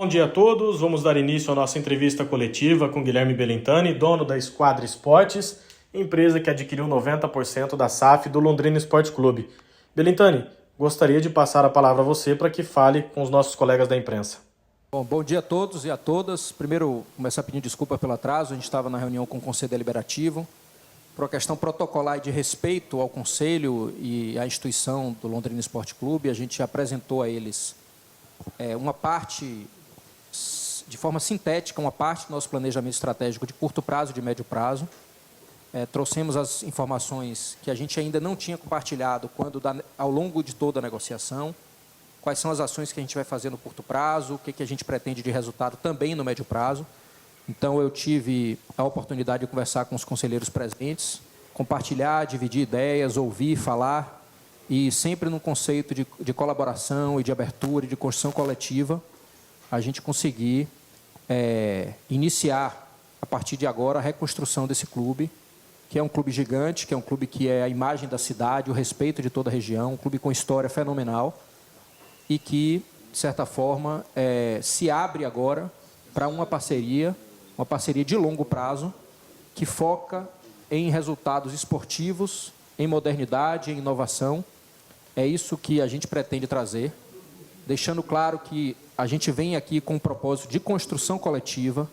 Bom dia a todos, vamos dar início à nossa entrevista coletiva com Guilherme Belintani, dono da Esquadra Esportes, empresa que adquiriu 90% da SAF do Londrina Esporte Clube. Belintani, gostaria de passar a palavra a você para que fale com os nossos colegas da imprensa. Bom dia a todos e a todas. Primeiro, começar pedindo desculpa pelo atraso, a gente estava na reunião com o Conselho Deliberativo. Por uma questão protocolar e de respeito ao Conselho e à instituição do Londrina Esporte Clube, a gente apresentou a eles uma parte, de forma sintética, uma parte do nosso planejamento estratégico de curto prazo e de médio prazo. Trouxemos as informações que a gente ainda não tinha compartilhado ao longo de toda a negociação, quais são as ações que a gente vai fazer no curto prazo, o que a gente pretende de resultado também no médio prazo. Então, eu tive a oportunidade de conversar com os conselheiros presentes, compartilhar, dividir ideias, ouvir, falar, e sempre num conceito de colaboração e de abertura e de construção coletiva, a gente conseguir iniciar, a partir de agora, a reconstrução desse clube, que é um clube gigante, que é um clube que é a imagem da cidade, o respeito de toda a região, um clube com história fenomenal e que, de certa forma, se abre agora para uma parceria de longo prazo, que foca em resultados esportivos, em modernidade, em inovação. É isso que a gente pretende trazer, deixando claro que a gente vem aqui com um propósito de construção coletiva,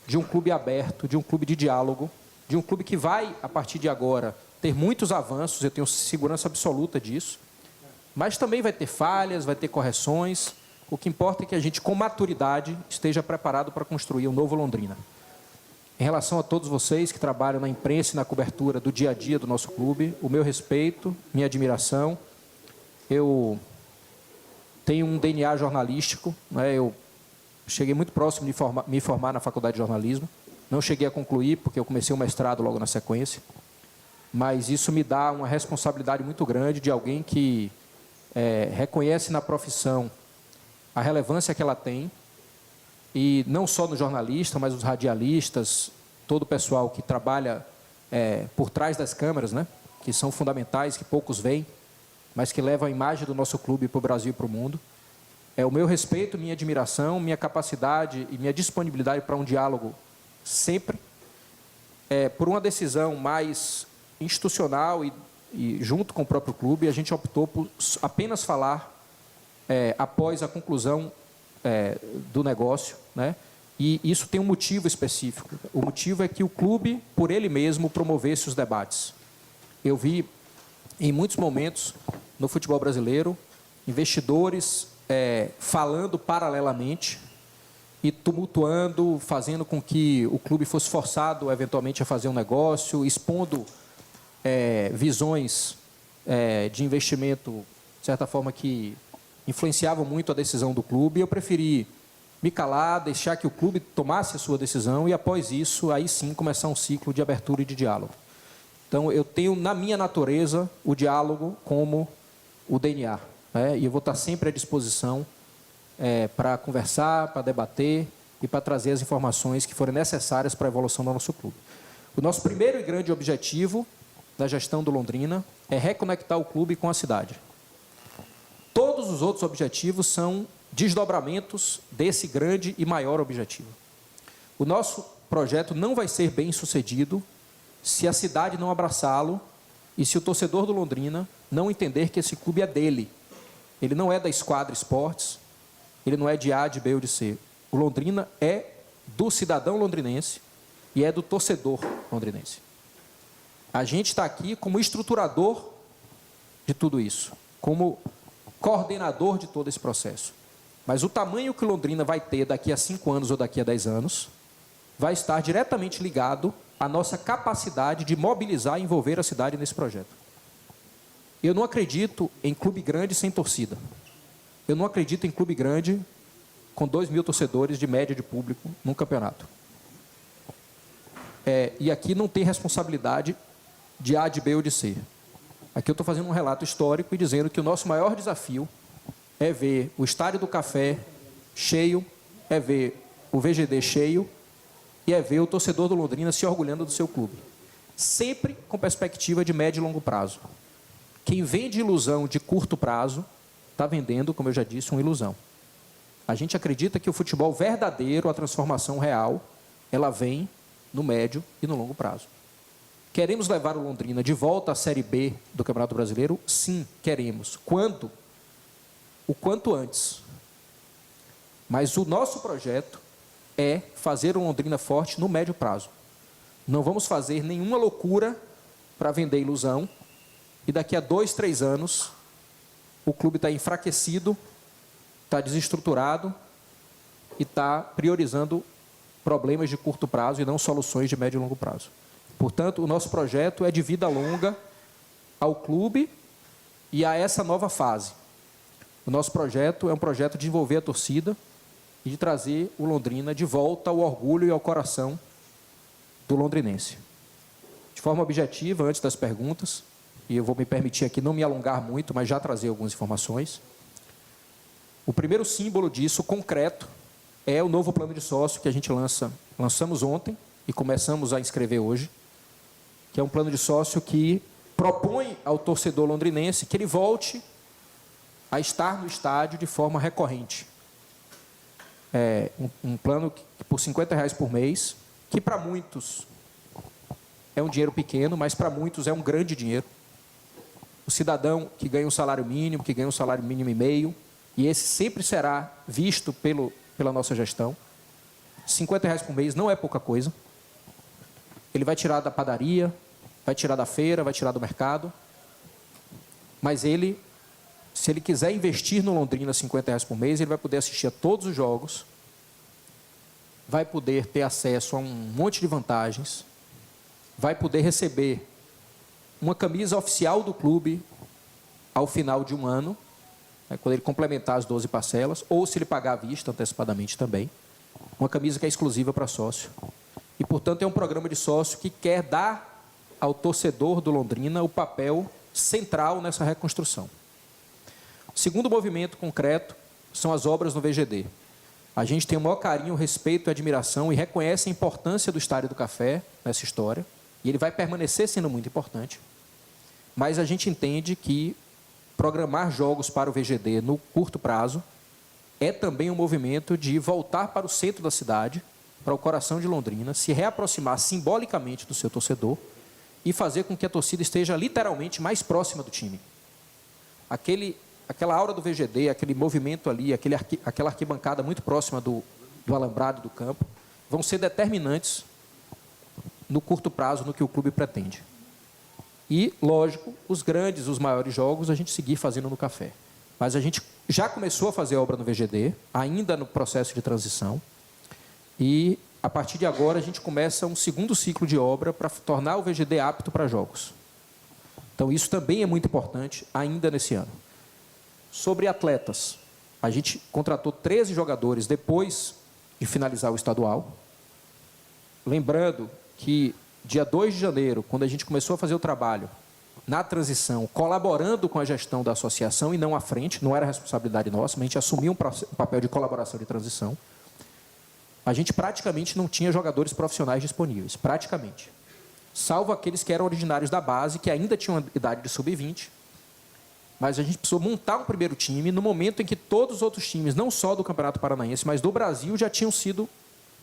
de um clube aberto, de um clube de diálogo, de um clube que vai, a partir de agora, ter muitos avanços, eu tenho segurança absoluta disso, mas também vai ter falhas, vai ter correções. O que importa é que a gente, com maturidade, esteja preparado para construir um novo Londrina. Em relação a todos vocês que trabalham na imprensa e na cobertura do dia a dia do nosso clube, o meu respeito, minha admiração. Eu tenho um DNA jornalístico, né? Eu cheguei muito próximo de me formar na faculdade de jornalismo. Não cheguei a concluir, porque eu comecei o mestrado logo na sequência. Mas isso me dá uma responsabilidade muito grande de alguém que reconhece na profissão a relevância que ela tem, e não só no jornalista, mas os radialistas, todo o pessoal que trabalha por trás das câmeras, né, que são fundamentais, que poucos veem, mas que levam a imagem do nosso clube para o Brasil e para o mundo. O meu respeito, minha admiração, minha capacidade e minha disponibilidade para um diálogo sempre, por uma decisão mais institucional e junto com o próprio clube, a gente optou por apenas falar após a conclusão do negócio, né? E isso tem um motivo específico. O motivo é que o clube, por ele mesmo, promovesse os debates. Eu vi, em muitos momentos, no futebol brasileiro, investidores falando paralelamente e tumultuando, fazendo com que o clube fosse forçado, eventualmente, a fazer um negócio, expondo visões de investimento, de certa forma, que influenciavam muito a decisão do clube. Eu preferi me calar, deixar que o clube tomasse a sua decisão e, após isso, aí sim, começar um ciclo de abertura e de diálogo. Então, eu tenho, na minha natureza, o diálogo como o DNA, né? E eu vou estar sempre à disposição para conversar, para debater e para trazer as informações que forem necessárias para a evolução do nosso clube. O nosso primeiro e grande objetivo da gestão do Londrina é reconectar o clube com a cidade. Todos os outros objetivos são desdobramentos desse grande e maior objetivo. O nosso projeto não vai ser bem sucedido se a cidade não abraçá-lo e se o torcedor do Londrina não entender que esse clube é dele. Ele não é da Esquadra Esportes, ele não é de A, de B ou de C. O Londrina é do cidadão londrinense e é do torcedor londrinense. A gente está aqui como estruturador de tudo isso, como coordenador de todo esse processo. Mas o tamanho que o Londrina vai ter daqui a 5 anos ou daqui a 10 anos vai estar diretamente ligado à nossa capacidade de mobilizar e envolver a cidade nesse projeto. Eu não acredito em clube grande sem torcida. Eu não acredito em clube grande com 2.000 torcedores de média de público num campeonato. E aqui não tem responsabilidade de A, de B ou de C. Aqui eu estou fazendo um relato histórico e dizendo que o nosso maior desafio é ver o Estádio do Café cheio, é ver o VGD cheio e é ver o torcedor do Londrina se orgulhando do seu clube. Sempre com perspectiva de médio e longo prazo. Quem vende ilusão de curto prazo está vendendo, como eu já disse, uma ilusão. A gente acredita que o futebol verdadeiro, a transformação real, ela vem no médio e no longo prazo. Queremos levar o Londrina de volta à Série B do Campeonato Brasileiro? Sim, queremos. Quando? O quanto antes. Mas o nosso projeto é fazer o Londrina forte no médio prazo. Não vamos fazer nenhuma loucura para vender ilusão e daqui a 2, 3 anos o clube está enfraquecido, está desestruturado e está priorizando problemas de curto prazo e não soluções de médio e longo prazo. Portanto, o nosso projeto é de vida longa ao clube e a essa nova fase. O nosso projeto é um projeto de desenvolver a torcida e de trazer o Londrina de volta ao orgulho e ao coração do londrinense. De forma objetiva, antes das perguntas, e eu vou me permitir aqui não me alongar muito, mas já trazer algumas informações. O primeiro símbolo disso, concreto, é o novo plano de sócio que a gente lançamos ontem e começamos a inscrever hoje, que é um plano de sócio que propõe ao torcedor londrinense que ele volte a estar no estádio de forma recorrente. É um plano que, por R$50 por mês, que para muitos é um dinheiro pequeno, mas para muitos é um grande dinheiro. O cidadão que ganha um salário mínimo, que ganha um salário mínimo e meio, e esse sempre será visto pela nossa gestão. R$50 por mês não é pouca coisa. Ele vai tirar da padaria, vai tirar da feira, vai tirar do mercado. Mas ele, se ele quiser investir no Londrina R$50 por mês, ele vai poder assistir a todos os jogos, vai poder ter acesso a um monte de vantagens, vai poder receber uma camisa oficial do clube ao final de um ano, quando ele complementar as 12 parcelas, ou se ele pagar à vista antecipadamente também, uma camisa que é exclusiva para sócio. E, portanto, é um programa de sócio que quer dar ao torcedor do Londrina o papel central nessa reconstrução. O segundo movimento concreto são as obras no VGD. A gente tem o maior carinho, respeito e admiração e reconhece a importância do Estádio do Café nessa história, e ele vai permanecer sendo muito importante. Mas a gente entende que programar jogos para o VGD no curto prazo é também um movimento de voltar para o centro da cidade, para o coração de Londrina, se reaproximar simbolicamente do seu torcedor e fazer com que a torcida esteja literalmente mais próxima do time. Aquela aura do VGD, aquele movimento ali, aquela arquibancada muito próxima do alambrado do campo, vão ser determinantes no curto prazo no que o clube pretende. E, lógico, os maiores jogos, a gente seguir fazendo no Café. Mas a gente já começou a fazer obra no VGD, ainda no processo de transição. E, a partir de agora, a gente começa um segundo ciclo de obra para tornar o VGD apto para jogos. Então, isso também é muito importante, ainda nesse ano. Sobre atletas, a gente contratou 13 jogadores depois de finalizar o estadual. Lembrando que dia 2 de janeiro, quando a gente começou a fazer o trabalho na transição, colaborando com a gestão da associação e não à frente, não era responsabilidade nossa, mas a gente assumiu um papel de colaboração de transição, a gente praticamente não tinha jogadores profissionais disponíveis, praticamente. Salvo aqueles que eram originários da base, que ainda tinham idade de sub-20, mas a gente precisou montar um primeiro time no momento em que todos os outros times, não só do Campeonato Paranaense, mas do Brasil, já tinham sido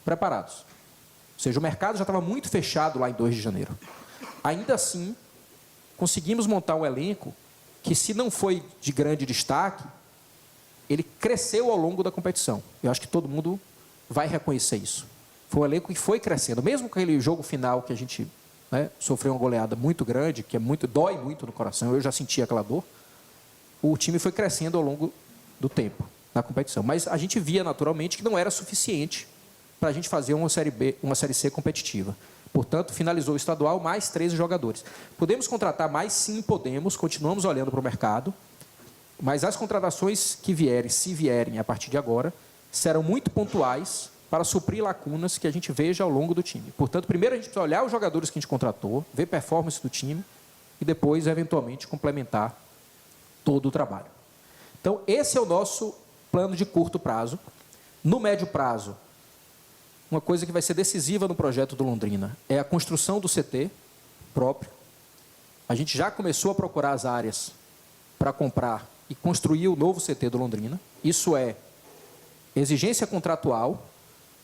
preparados. Ou seja, o mercado já estava muito fechado lá em 2 de janeiro. Ainda assim, conseguimos montar um elenco que, se não foi de grande destaque, ele cresceu ao longo da competição. Eu acho que todo mundo vai reconhecer isso. Foi um elenco que foi crescendo. Mesmo com aquele jogo final que a gente sofreu uma goleada muito grande, que dói muito no coração, eu já senti aquela dor, o time foi crescendo ao longo do tempo na competição. Mas a gente via naturalmente que não era suficiente para a gente fazer uma Série B, uma Série C competitiva. Portanto, finalizou o estadual, mais 13 jogadores. Podemos contratar mais? Sim, podemos. Continuamos olhando para o mercado. Mas as contratações que vierem, se vierem a partir de agora, serão muito pontuais para suprir lacunas que a gente veja ao longo do time. Portanto, primeiro a gente precisa olhar os jogadores que a gente contratou, ver performance do time e depois, eventualmente, complementar todo o trabalho. Então, esse é o nosso plano de curto prazo. No médio prazo, uma coisa que vai ser decisiva no projeto do Londrina é a construção do CT próprio. A gente já começou a procurar as áreas para comprar e construir o novo CT do Londrina. Isso é Exigência contratual,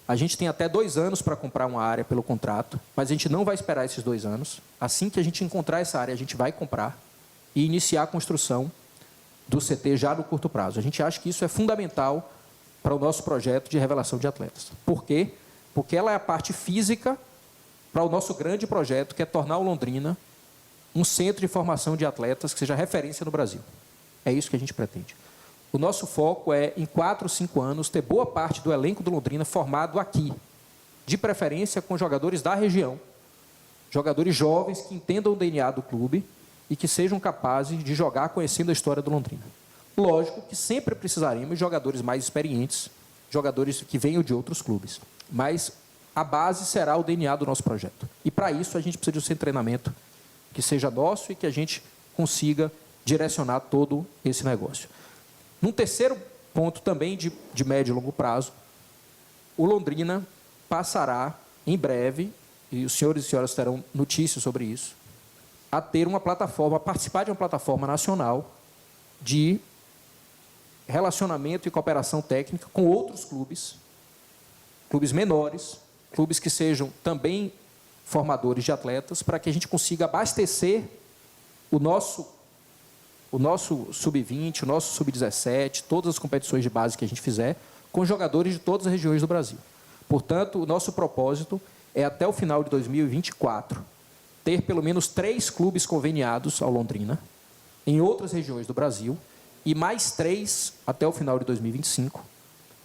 a gente tem até 2 anos para comprar uma área pelo contrato, mas a gente não vai esperar esses 2 anos. Assim que a gente encontrar essa área, a gente vai comprar e iniciar a construção do CT já no curto prazo. A gente acha que isso é fundamental para o nosso projeto de revelação de atletas. Por quê? Porque ela é a parte física para o nosso grande projeto, que é tornar o Londrina um centro de formação de atletas que seja referência no Brasil. É isso que a gente pretende. O nosso foco é, em 4 ou 5 anos, ter boa parte do elenco do Londrina formado aqui, de preferência com jogadores da região, jogadores jovens que entendam o DNA do clube e que sejam capazes de jogar conhecendo a história do Londrina. Lógico que sempre precisaremos de jogadores mais experientes, jogadores que venham de outros clubes, mas a base será o DNA do nosso projeto. E, para isso, a gente precisa de um centro de treinamento que seja nosso e que a gente consiga direcionar todo esse negócio. Num terceiro ponto também de médio e longo prazo, o Londrina passará em breve, e os senhores e senhoras terão notícias sobre isso, a ter uma plataforma, a participar de uma plataforma nacional de relacionamento e cooperação técnica com outros clubes, clubes menores, clubes que sejam também formadores de atletas, para que a gente consiga abastecer o nosso sub-20, o nosso sub-17, todas as competições de base que a gente fizer, com jogadores de todas as regiões do Brasil. Portanto, o nosso propósito é, até o final de 2024, ter pelo menos 3 clubes conveniados ao Londrina, em outras regiões do Brasil, e mais 3 até o final de 2025,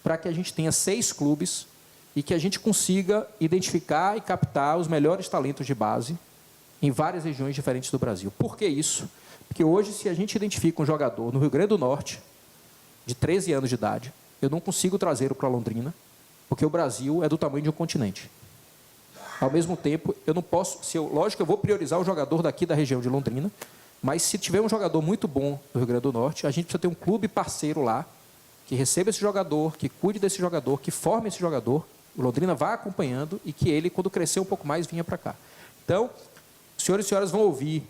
para que a gente tenha 6 clubes e que a gente consiga identificar e captar os melhores talentos de base em várias regiões diferentes do Brasil. Por que isso? Porque hoje, se a gente identifica um jogador no Rio Grande do Norte, de 13 anos de idade, eu não consigo trazê-lo para Londrina, porque o Brasil é do tamanho de um continente. Ao mesmo tempo, eu não posso... lógico, eu vou priorizar o jogador daqui da região de Londrina, mas se tiver um jogador muito bom do Rio Grande do Norte, a gente precisa ter um clube parceiro lá, que receba esse jogador, que cuide desse jogador, que forme esse jogador, o Londrina vá acompanhando e que ele, quando crescer um pouco mais, vinha para cá. Então, senhores e senhoras vão ouvir,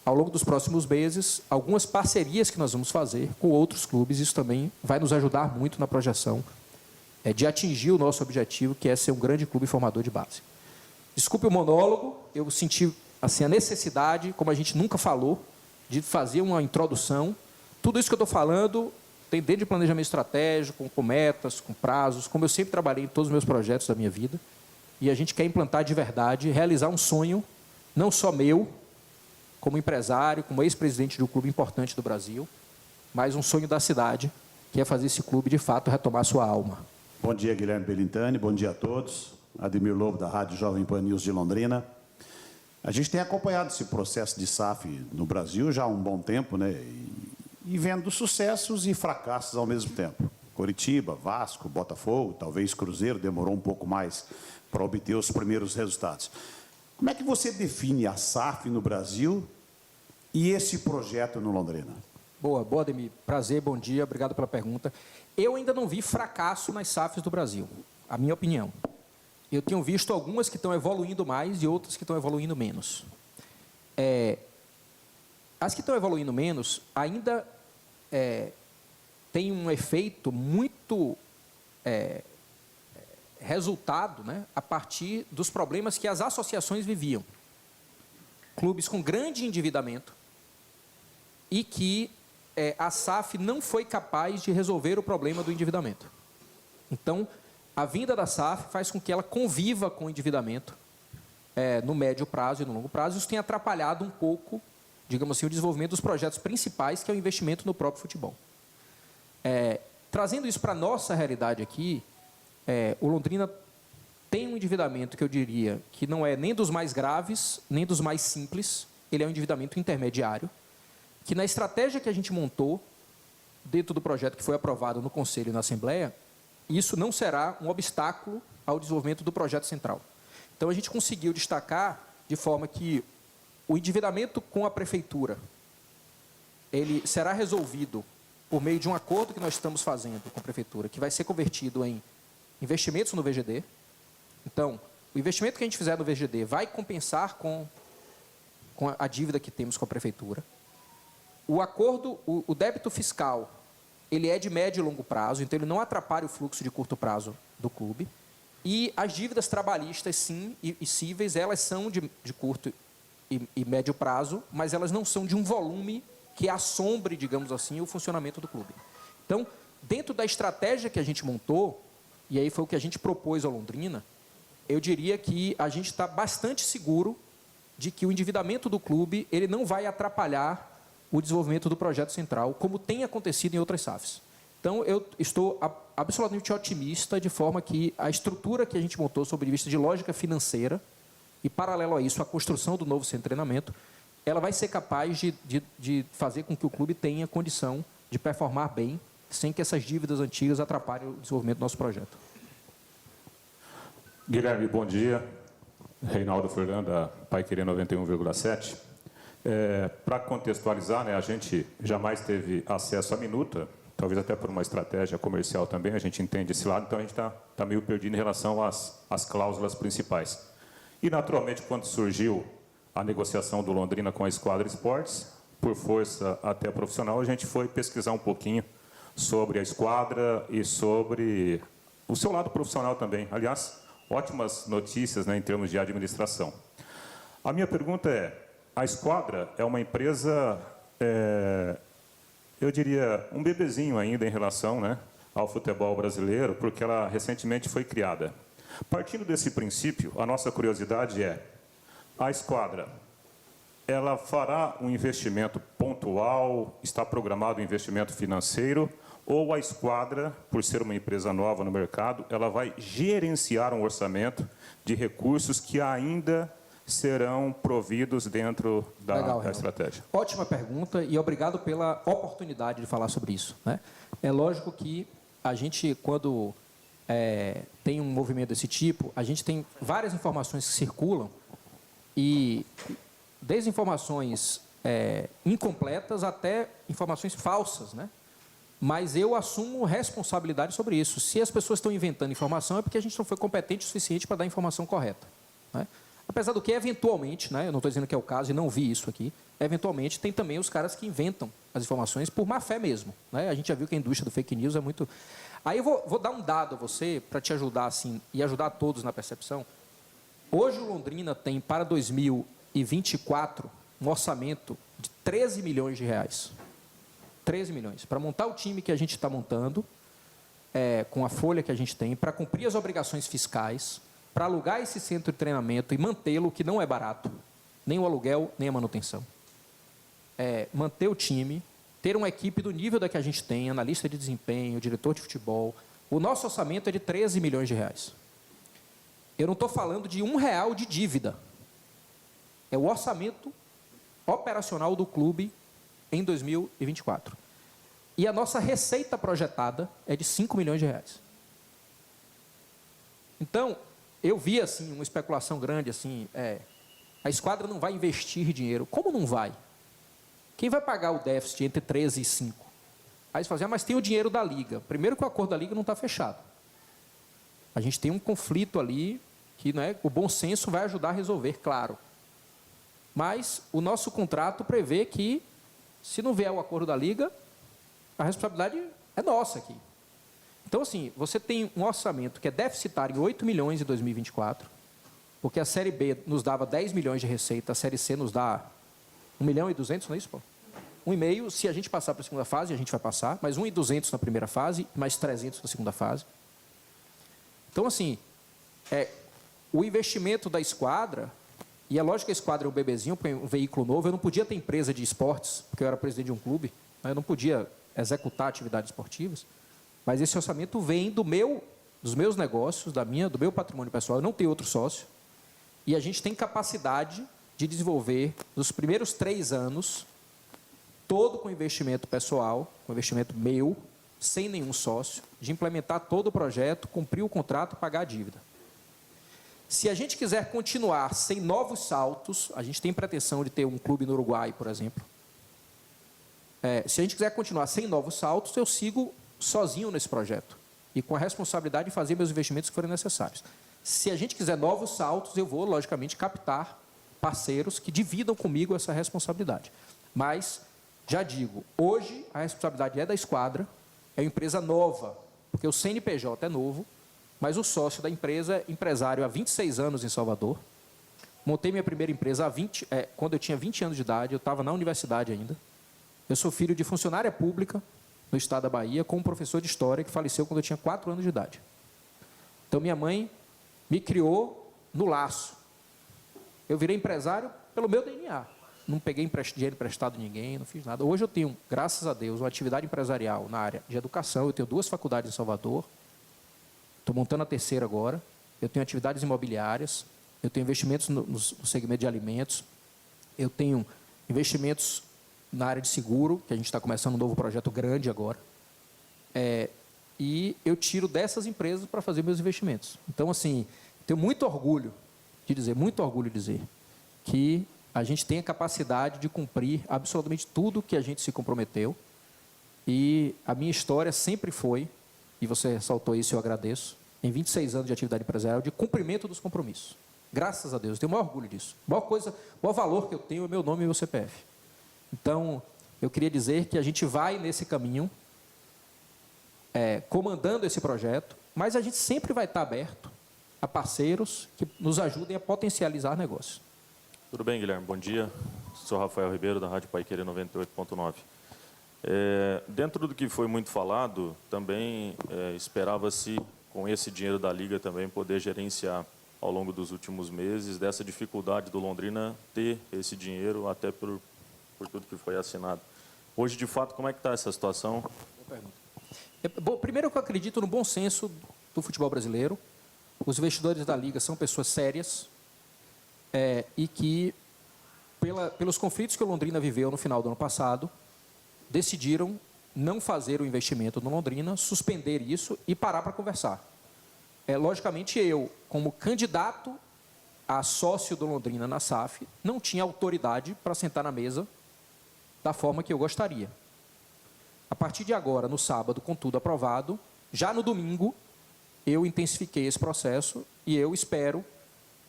ao longo dos próximos meses, algumas parcerias que nós vamos fazer com outros clubes. Isso também vai nos ajudar muito na projeção de atingir o nosso objetivo, que é ser um grande clube formador de base. Desculpe o monólogo, eu senti assim, a necessidade, como a gente nunca falou, de fazer uma introdução. Tudo isso que eu estou falando tem dentro de planejamento estratégico, com metas, com prazos, como eu sempre trabalhei em todos os meus projetos da minha vida. E a gente quer implantar de verdade, realizar um sonho, não só meu, como empresário, como ex-presidente de um clube importante do Brasil, mas um sonho da cidade, que é fazer esse clube, de fato, retomar sua alma. Bom dia, Guilherme Bellintani, bom dia a todos. Ademir Lobo, da Rádio Jovem Pan News de Londrina. A gente tem acompanhado esse processo de SAF no Brasil já há um bom tempo, né? E vendo sucessos e fracassos ao mesmo tempo. Coritiba, Vasco, Botafogo, talvez Cruzeiro, demorou um pouco mais para obter os primeiros resultados. Como é que você define a SAF no Brasil e esse projeto no Londrina? Boa, Ademir. Prazer, bom dia, obrigado pela pergunta. Eu ainda não vi fracasso nas SAFs do Brasil, a minha opinião. Eu tenho visto algumas que estão evoluindo mais e outras que estão evoluindo menos. As que estão evoluindo menos ainda têm um efeito muito resultado, né, a partir dos problemas que as associações viviam. Clubes com grande endividamento e que a SAF não foi capaz de resolver o problema do endividamento. Então, a vinda da SAF faz com que ela conviva com o endividamento no médio prazo e no longo prazo. Isso tem atrapalhado um pouco, digamos assim, o desenvolvimento dos projetos principais, que é o investimento no próprio futebol. Trazendo isso para a nossa realidade aqui, o Londrina tem um endividamento que eu diria que não é nem dos mais graves, nem dos mais simples. Ele é um endividamento intermediário, que na estratégia que a gente montou, dentro do projeto que foi aprovado no Conselho e na Assembleia, isso não será um obstáculo ao desenvolvimento do projeto central. Então, a gente conseguiu destacar de forma que o endividamento com a Prefeitura ele será resolvido por meio de um acordo que nós estamos fazendo com a Prefeitura, que vai ser convertido em investimentos no VGD. Então, o investimento que a gente fizer no VGD vai compensar com a dívida que temos com a Prefeitura. O acordo, o débito fiscal ele é de médio e longo prazo, então ele não atrapalha o fluxo de curto prazo do clube. E as dívidas trabalhistas, sim, e cíveis, elas são de curto e médio prazo, mas elas não são de um volume que assombre, digamos assim, o funcionamento do clube. Então, dentro da estratégia que a gente montou, e aí foi o que a gente propôs ao Londrina, eu diria que a gente está bastante seguro de que o endividamento do clube ele não vai atrapalhar o desenvolvimento do projeto central, como tem acontecido em outras SAFs. Então, eu estou absolutamente otimista, de forma que a estrutura que a gente montou, sob vista de lógica financeira, e paralelo a isso, a construção do novo centro de treinamento, ela vai ser capaz de fazer com que o clube tenha condição de performar bem, sem que essas dívidas antigas atrapalhem o desenvolvimento do nosso projeto. Guilherme, bom dia. Reinaldo Furlan, da Paiquerê 91,7. Para contextualizar, né, a gente jamais teve acesso à minuta, talvez até por uma estratégia comercial também, a gente entende esse lado, então a gente está meio perdido em relação às cláusulas principais. E, naturalmente, quando surgiu a negociação do Londrina com a Esquadra Esportes, por força até profissional, a gente foi pesquisar um pouquinho sobre a Esquadra e sobre o seu lado profissional também. Aliás, ótimas notícias, né, em termos de administração. A minha pergunta é, a Esquadra é uma empresa, eu diria, um bebezinho ainda em relação, né, ao futebol brasileiro, porque ela recentemente foi criada. Partindo desse princípio, a nossa curiosidade é, a Esquadra, ela fará um investimento pontual, está programado um investimento financeiro, ou a Esquadra, por ser uma empresa nova no mercado, ela vai gerenciar um orçamento de recursos que ainda serão providos dentro da estratégia? Ótima pergunta e obrigado pela oportunidade de falar sobre isso, né? É lógico que a gente, quando tem um movimento desse tipo, a gente tem várias informações que circulam e desde informações incompletas até informações falsas, né? Mas eu assumo responsabilidade sobre isso. Se as pessoas estão inventando informação, é porque a gente não foi competente o suficiente para dar a informação correta, né? Apesar do que, eventualmente, né, eu não estou dizendo que é o caso e não vi isso aqui, eventualmente tem também os caras que inventam as informações por má fé mesmo, né? A gente já viu que a indústria do fake news é muito... Aí eu vou dar um dado a você para te ajudar assim, e ajudar a todos na percepção. Hoje o Londrina tem, para 2024, um orçamento de 13 milhões de reais. 13 milhões. Para montar o time que a gente está montando, com a folha que a gente tem, para cumprir as obrigações fiscais, para alugar esse centro de treinamento e mantê-lo, que não é barato, nem o aluguel, nem a manutenção. Manter o time, ter uma equipe do nível da que a gente tem, analista de desempenho, diretor de futebol. O nosso orçamento é de 13 milhões de reais. Eu não estou falando de R$1 de dívida. É o orçamento operacional do clube em 2024. E a nossa receita projetada é de 5 milhões de reais. Então, eu vi assim, uma especulação grande, assim, a Esquadra não vai investir dinheiro. Como não vai? Quem vai pagar o déficit entre 13 e 5? Aí você fala, mas tem o dinheiro da Liga. Primeiro que o acordo da Liga não está fechado. A gente tem um conflito ali que, né, o bom senso vai ajudar a resolver, claro. Mas o nosso contrato prevê que, se não vier o acordo da Liga, a responsabilidade é nossa aqui. Então, assim, você tem um orçamento que é deficitário em 8 milhões em 2024, porque a Série B nos dava 10 milhões de receita, a Série C nos dá 1 milhão e 200, não é isso, pô? 1,5, se a gente passar para a segunda fase, a gente vai passar, mais 1 e 200 na primeira fase, mais 300 na segunda fase. Então, assim, o investimento da Esquadra, e é lógico que a Esquadra é um bebezinho, porque é um veículo novo, eu não podia ter empresa de esportes, porque eu era presidente de um clube, né? Eu não podia executar atividades esportivas, mas esse orçamento vem dos meus negócios, do meu patrimônio pessoal. Eu não tenho outro sócio. E a gente tem capacidade de desenvolver, nos primeiros 3 anos, todo com investimento pessoal, com investimento meu, sem nenhum sócio, de implementar todo o projeto, cumprir o contrato e pagar a dívida. Se a gente quiser continuar sem novos saltos, a gente tem pretensão de ter um clube no Uruguai, por exemplo. Se a gente quiser continuar sem novos saltos, eu sigo sozinho nesse projeto e com a responsabilidade de fazer meus investimentos que forem necessários. Se a gente quiser novos saltos, eu vou, logicamente, captar parceiros que dividam comigo essa responsabilidade. Mas, já digo, hoje a responsabilidade é da Esquadra é uma empresa nova, porque o CNPJ é novo, mas o sócio da empresa é empresário há 26 anos em Salvador. Montei minha primeira empresa quando eu tinha 20 anos de idade, eu estava na universidade ainda. Eu sou filho de funcionária pública no estado da Bahia, com um professor de história que faleceu quando eu tinha 4 anos de idade. Então, minha mãe me criou no laço. Eu virei empresário pelo meu DNA. Não peguei dinheiro emprestado de ninguém, não fiz nada. Hoje eu tenho, graças a Deus, uma atividade empresarial na área de educação. Eu tenho 2 faculdades em Salvador. Estou montando a 3ª agora. Eu tenho atividades imobiliárias. Eu tenho investimentos no segmento de alimentos. Eu tenho investimentos na área de seguro, que a gente está começando um novo projeto grande agora. E eu tiro dessas empresas para fazer meus investimentos. Então, assim, tenho muito orgulho de dizer que a gente tem a capacidade de cumprir absolutamente tudo que a gente se comprometeu. E a minha história sempre foi, e você ressaltou isso, eu agradeço, em 26 anos de atividade empresarial, de cumprimento dos compromissos. Graças a Deus, eu tenho o maior orgulho disso. O maior valor que eu tenho é o meu nome e o meu CPF. Então, eu queria dizer que a gente vai nesse caminho, comandando esse projeto, mas a gente sempre vai estar aberto a parceiros que nos ajudem a potencializar negócios. Tudo bem, Guilherme? Bom dia. Sou Rafael Ribeiro, da Rádio Paiquerê 98.9. Dentro do que foi muito falado, também esperava-se, com esse dinheiro da Liga, também poder gerenciar, ao longo dos últimos meses, dessa dificuldade do Londrina ter esse dinheiro, até por tudo que foi assinado. Hoje, de fato, como é que está essa situação? Boa pergunta. Bom, primeiro, que eu acredito no bom senso do futebol brasileiro. Os investidores da Liga são pessoas sérias, e que, pelos conflitos que o Londrina viveu no final do ano passado, decidiram não fazer o investimento no Londrina, suspender isso e parar para conversar. Logicamente, eu, como candidato a sócio do Londrina na SAF, não tinha autoridade para sentar na mesa da forma que eu gostaria. A partir de agora, no sábado, com tudo aprovado, já no domingo, eu intensifiquei esse processo e eu espero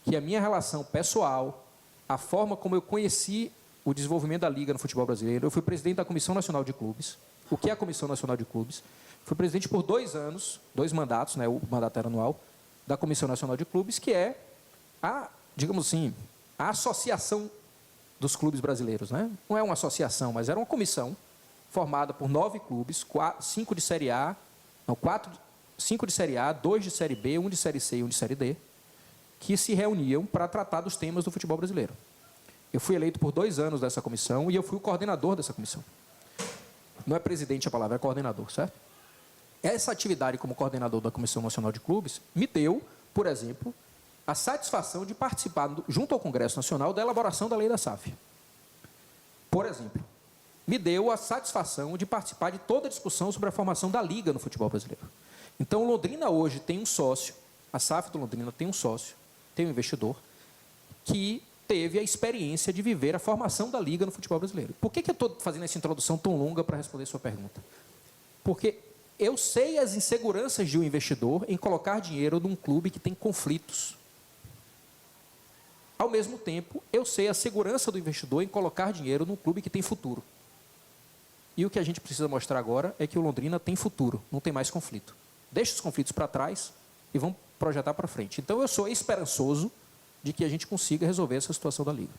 que a minha relação pessoal, a forma como eu conheci o desenvolvimento da Liga no futebol brasileiro, eu fui presidente da Comissão Nacional de Clubes. O que é a Comissão Nacional de Clubes? Fui presidente por 2 anos, 2 mandatos, né, o mandato era anual, da Comissão Nacional de Clubes, que é digamos assim, a associação dos clubes brasileiros, né? Não é uma associação, mas era uma comissão formada por 9 clubes, 5 de Série A, 5 de Série A, 2 de Série B, 1 de Série C e 1 de Série D, que se reuniam para tratar dos temas do futebol brasileiro. Eu fui eleito por 2 anos dessa comissão e eu fui o coordenador dessa comissão. Não é presidente a palavra, é coordenador, certo? Essa atividade como coordenador da Comissão Nacional de Clubes me deu, por exemplo, a satisfação de participar, junto ao Congresso Nacional, da elaboração da lei da SAF. Por exemplo, me deu a satisfação de participar de toda a discussão sobre a formação da Liga no futebol brasileiro. Então, o Londrina hoje tem um sócio, a SAF do Londrina tem um sócio, tem um investidor, que teve a experiência de viver a formação da Liga no futebol brasileiro. Por que eu estou fazendo essa introdução tão longa para responder a sua pergunta? Porque eu sei as inseguranças de um investidor em colocar dinheiro num clube que tem conflitos. Ao mesmo tempo, eu sei a segurança do investidor em colocar dinheiro num clube que tem futuro. E o que a gente precisa mostrar agora é que o Londrina tem futuro, não tem mais conflito. Deixa os conflitos para trás e vamos projetar para frente. Então, eu sou esperançoso de que a gente consiga resolver essa situação da Liga.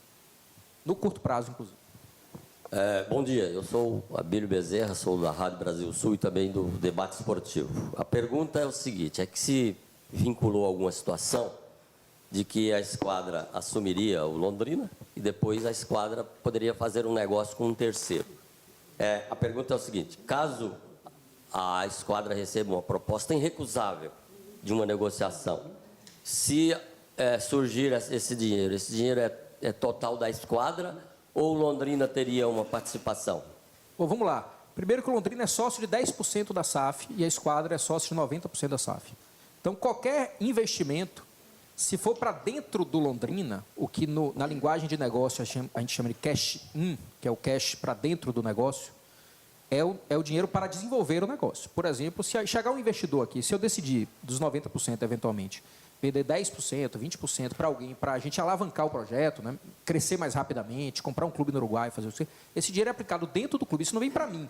No curto prazo, inclusive. Bom dia, eu sou Abílio Bezerra, sou da Rádio Brasil Sul e também do Debate Esportivo. A pergunta é o seguinte, é que se vinculou alguma situação de que a esquadra assumiria o Londrina e depois a esquadra poderia fazer um negócio com um terceiro. A pergunta é o seguinte, caso a esquadra receba uma proposta irrecusável de uma negociação, se surgir esse dinheiro é total da esquadra ou Londrina teria uma participação? Bom, vamos lá. Primeiro que o Londrina é sócio de 10% da SAF e a esquadra é sócio de 90% da SAF. Então, qualquer investimento, se for para dentro do Londrina, o que na linguagem de negócio a gente chama de cash in, que é o cash para dentro do negócio, é o dinheiro para desenvolver o negócio. Por exemplo, se chegar um investidor aqui, se eu decidir dos 90% eventualmente, vender 10%, 20% para alguém, para a gente alavancar o projeto, né, crescer mais rapidamente, comprar um clube no Uruguai, fazer o que esse dinheiro é aplicado dentro do clube, isso não vem para mim,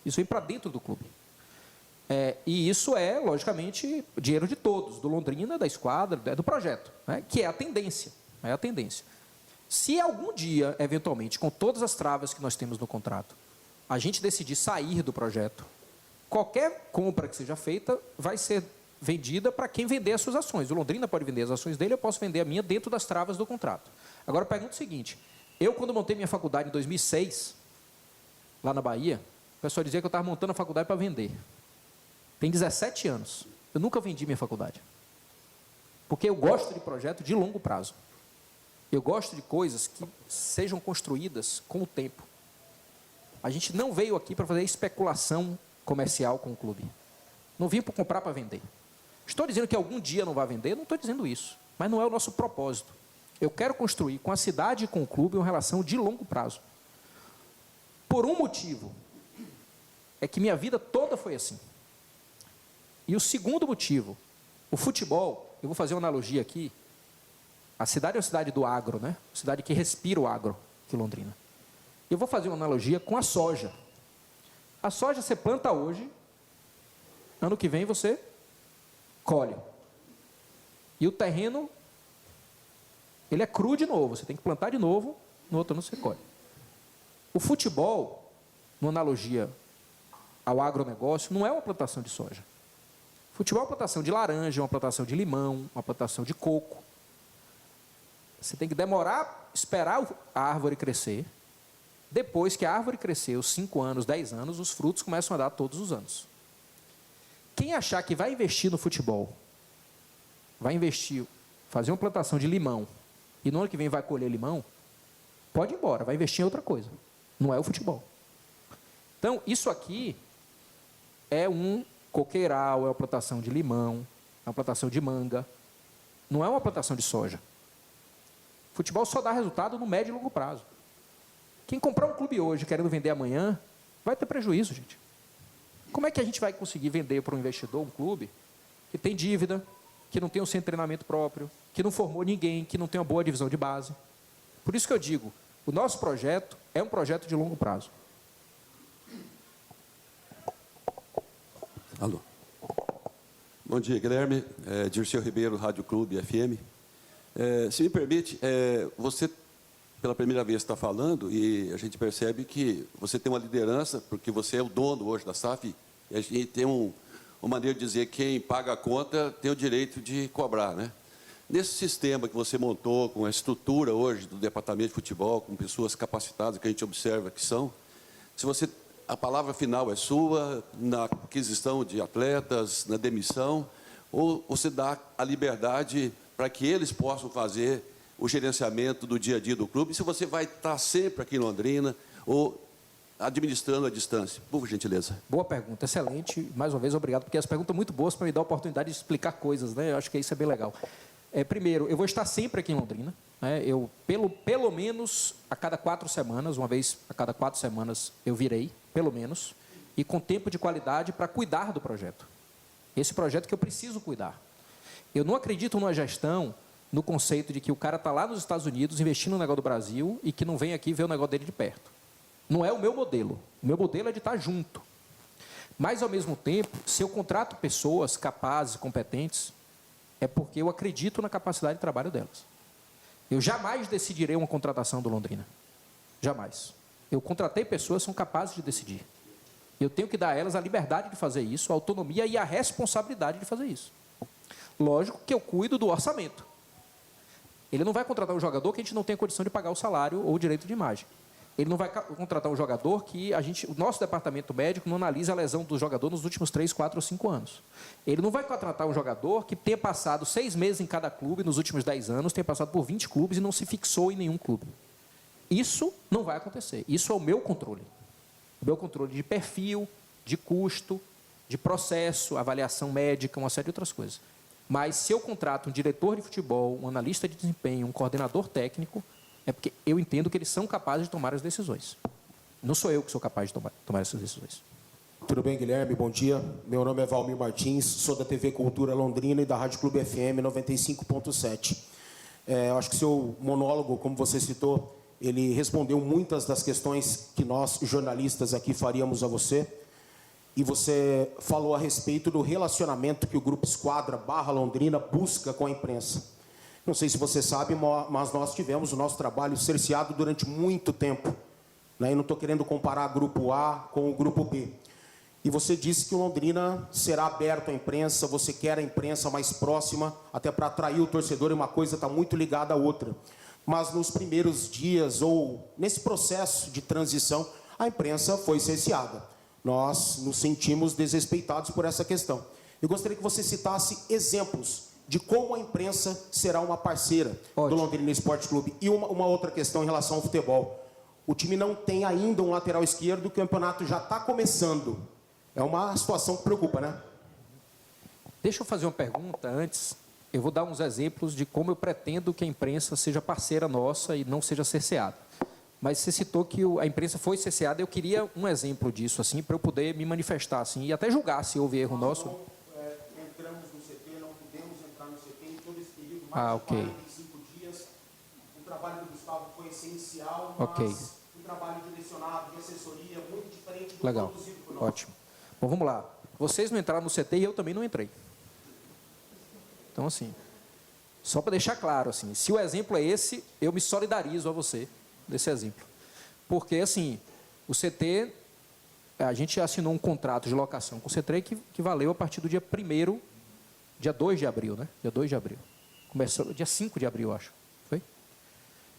isso vem para dentro do clube. E isso é, logicamente, dinheiro de todos, do Londrina, da esquadra, do projeto, né? Que é a tendência. É a tendência. Se algum dia, eventualmente, com todas as travas que nós temos no contrato, a gente decidir sair do projeto, qualquer compra que seja feita vai ser vendida para quem vender as suas ações. O Londrina pode vender as ações dele, eu posso vender a minha dentro das travas do contrato. Agora, eu pergunto o seguinte, eu, quando montei minha faculdade em 2006, lá na Bahia, o pessoal dizia que eu estava montando a faculdade para vender. Tem 17 anos. Eu nunca vendi minha faculdade. Porque eu gosto de projeto de longo prazo. Eu gosto de coisas que sejam construídas com o tempo. A gente não veio aqui para fazer especulação comercial com o clube. Não vim para comprar para vender. Estou dizendo que algum dia não vai vender? Não estou dizendo isso. Mas não é o nosso propósito. Eu quero construir com a cidade e com o clube uma relação de longo prazo. Por um motivo. É que minha vida toda foi assim. E o segundo motivo, o futebol, eu vou fazer uma analogia aqui, a cidade é uma cidade do agro, né? Cidade que respira o agro, que é Londrina. Eu vou fazer uma analogia com a soja. A soja você planta hoje, ano que vem você colhe. E o terreno, ele é cru de novo, você tem que plantar de novo, no outro ano você colhe. O futebol, uma analogia ao agronegócio, não é uma plantação de soja. Futebol é uma plantação de laranja, uma plantação de limão, uma plantação de coco. Você tem que demorar, esperar a árvore crescer. Depois que a árvore cresceu, 5 anos, 10 anos, os frutos começam a dar todos os anos. Quem achar que vai investir no futebol, vai investir, fazer uma plantação de limão, e no ano que vem vai colher limão, pode ir embora, vai investir em outra coisa. Não é o futebol. Então, isso aqui é um coqueiral, é uma plantação de limão, é uma plantação de manga, não é uma plantação de soja. Futebol só dá resultado no médio e longo prazo. Quem comprar um clube hoje querendo vender amanhã, vai ter prejuízo, gente. Como é que a gente vai conseguir vender para um investidor um clube que tem dívida, que não tem um centro de treinamento próprio, que não formou ninguém, que não tem uma boa divisão de base? Por isso que eu digo, o nosso projeto é um projeto de longo prazo. Alô. Bom dia, Guilherme. Dirceu Ribeiro, Rádio Clube FM. Se me permite, você, pela primeira vez, está falando e a gente percebe que você tem uma liderança, porque você é o dono hoje da SAF, e a gente tem uma maneira de dizer que quem paga a conta tem o direito de cobrar, né? Nesse sistema que você montou, com a estrutura hoje do departamento de futebol, com pessoas capacitadas, que a gente observa que são, se você... A palavra final é sua, na aquisição de atletas, na demissão, ou você dá a liberdade para que eles possam fazer o gerenciamento do dia a dia do clube, se você vai estar sempre aqui em Londrina ou administrando à distância? Por gentileza. Boa pergunta, excelente. Mais uma vez, obrigado, porque as perguntas são muito boas para me dar a oportunidade de explicar coisas, né? Eu acho que isso é bem legal. Primeiro, eu vou estar sempre aqui em Londrina. Eu, pelo menos, a cada 4 semanas, uma vez a cada 4 semanas, eu virei, pelo menos, e com tempo de qualidade para cuidar do projeto. Esse projeto que eu preciso cuidar. Eu não acredito numa gestão, no conceito de que o cara está lá nos Estados Unidos investindo no negócio do Brasil e que não vem aqui ver o negócio dele de perto. Não é o meu modelo. O meu modelo é de estar junto. Mas, ao mesmo tempo, se eu contrato pessoas capazes, competentes, é porque eu acredito na capacidade de trabalho delas. Eu jamais decidirei uma contratação do Londrina. Jamais. Eu contratei pessoas que são capazes de decidir. Eu tenho que dar a elas a liberdade de fazer isso, a autonomia e a responsabilidade de fazer isso. Lógico que eu cuido do orçamento. Ele não vai contratar um jogador que a gente não tem condição de pagar o salário ou o direito de imagem. Ele não vai contratar um jogador que o nosso departamento médico não analisa a lesão do jogador nos últimos 3, 4 ou 5 anos. Ele não vai contratar um jogador que tenha passado 6 meses em cada clube nos últimos 10 anos, tenha passado por 20 clubes e não se fixou em nenhum clube. Isso não vai acontecer. Isso é o meu controle. O meu controle de perfil, de custo, de processo, avaliação médica, uma série de outras coisas. Mas se eu contrato um diretor de futebol, um analista de desempenho, um coordenador técnico, é porque eu entendo que eles são capazes de tomar as decisões. Não sou eu que sou capaz de tomar essas decisões. Tudo bem, Guilherme? Bom dia. Meu nome é Valmir Martins, sou da TV Cultura Londrina e da Rádio Clube FM 95.7. Eu acho que seu monólogo, como você citou, ele respondeu muitas das questões que nós, jornalistas, aqui faríamos a você. e você falou a respeito do relacionamento que o Grupo Esquadra / Londrina busca com a imprensa. Não sei se você sabe, mas nós tivemos o nosso trabalho cerceado durante muito tempo, né? E não estou querendo comparar Grupo A com o Grupo B. E você disse que o Londrina será aberto à imprensa, você quer a imprensa mais próxima, até para atrair o torcedor, e uma coisa está muito ligada à outra. Mas nos primeiros dias, ou nesse processo de transição, a imprensa foi cerceada. Nós nos sentimos desrespeitados por essa questão. Eu gostaria que você citasse exemplos de como a imprensa será uma parceira do Londrina Esporte Clube. E uma outra questão em relação ao futebol. O time não tem ainda um lateral esquerdo, o campeonato já está começando. É uma situação que preocupa, né? Deixa eu fazer uma pergunta antes. Eu vou dar uns exemplos de como eu pretendo que a imprensa seja parceira nossa e não seja cerceada. Mas você citou que a imprensa foi cerceada. Eu queria um exemplo disso, assim, para eu poder me manifestar, assim, e até julgar se houve erro nosso. Entramos no CT, não pudemos entrar no CT em todo esse período, mais de 45 dias. O trabalho do Gustavo foi essencial, mas o trabalho direcionado, de assessoria, muito diferente do produzido por nós. Ótimo. Bom, vamos lá. Vocês não entraram no CT e eu também não entrei. Então, assim, só para deixar claro, assim, se o exemplo é esse, eu me solidarizo a você desse exemplo. Porque, assim, o CT, a gente assinou um contrato de locação com o CT que valeu a partir do dia 1º, dia 2 de abril, né? Dia 2 de abril. Começou dia 5 de abril, acho. Foi?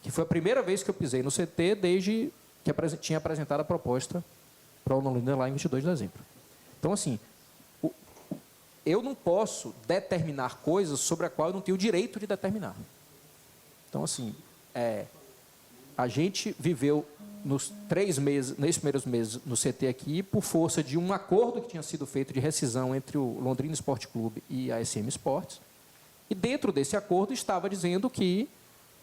Que foi a primeira vez que eu pisei no CT desde que tinha apresentado a proposta para o Londrina lá em 22 de dezembro. Então, assim, eu não posso determinar coisas sobre a qual eu não tenho o direito de determinar. Então, assim, a gente viveu nos 3 meses, nesses primeiros meses no CT aqui, por força de um acordo que tinha sido feito de rescisão entre o Londrina Esporte Clube e a SM Sports. E dentro desse acordo estava dizendo que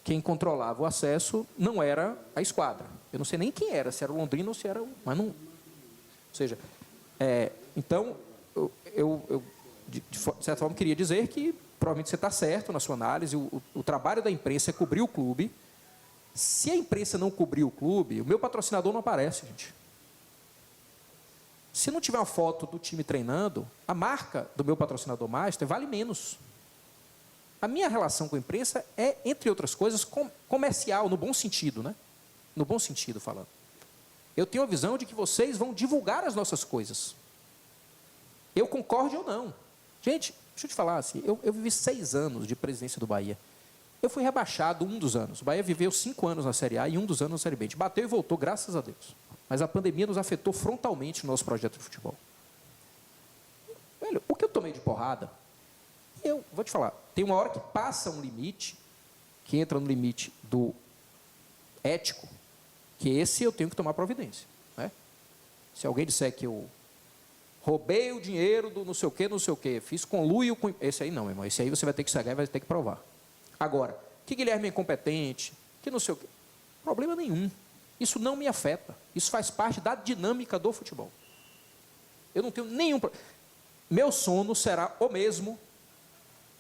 quem controlava o acesso não era a esquadra. Eu não sei nem quem era, se era o Londrina ou se era o... Mas não... Ou seja, então, eu de certa forma, queria dizer que provavelmente você está certo na sua análise, o trabalho da imprensa é cobrir o clube. Se a imprensa não cobrir o clube, o meu patrocinador não aparece, gente. Se não tiver uma foto do time treinando, a marca do meu patrocinador master vale menos. A minha relação com a imprensa é, entre outras coisas, comercial, no bom sentido, né? No bom sentido, falando. Eu tenho a visão de que vocês vão divulgar as nossas coisas. Eu concordo ou não. Gente, deixa eu te falar assim, eu vivi 6 anos de presidência do Bahia. Eu fui rebaixado um dos anos. O Bahia viveu 5 anos na Série A e um dos anos na Série B. A gente bateu e voltou, graças a Deus. Mas a pandemia nos afetou frontalmente no nosso projeto de futebol. Velho, o que eu tomei de porrada, eu vou te falar, tem uma hora que passa um limite, que entra no limite do ético, que esse eu tenho que tomar providência. Né? Se alguém disser que eu roubei o dinheiro do não sei o quê, fiz conluio com... Esse aí não, meu irmão. Esse aí você vai ter que chegar e vai ter que provar. Agora, que Guilherme é incompetente, que não sei o quê. Problema nenhum. Isso não me afeta. Isso faz parte da dinâmica do futebol. Eu não tenho nenhum... Meu sono será o mesmo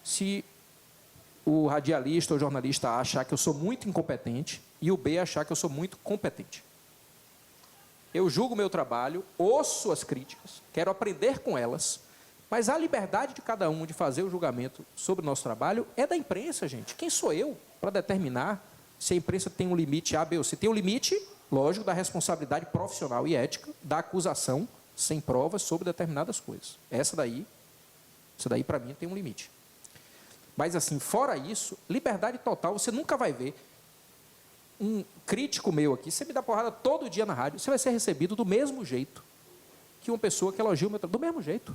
se o radialista ou jornalista achar que eu sou muito incompetente e o B achar que eu sou muito competente. Eu julgo o meu trabalho, ouço as críticas, quero aprender com elas, mas a liberdade de cada um de fazer o julgamento sobre o nosso trabalho é da imprensa, gente. Quem sou eu para determinar se a imprensa tem um limite A, B ou C? Tem um limite, lógico, da responsabilidade profissional e ética, da acusação sem provas sobre determinadas coisas. Essa daí para mim tem um limite. Mas assim, fora isso, liberdade total, você nunca vai ver um crítico meu aqui, você me dá porrada todo dia na rádio, você vai ser recebido do mesmo jeito que uma pessoa que elogia o meu trabalho, do mesmo jeito.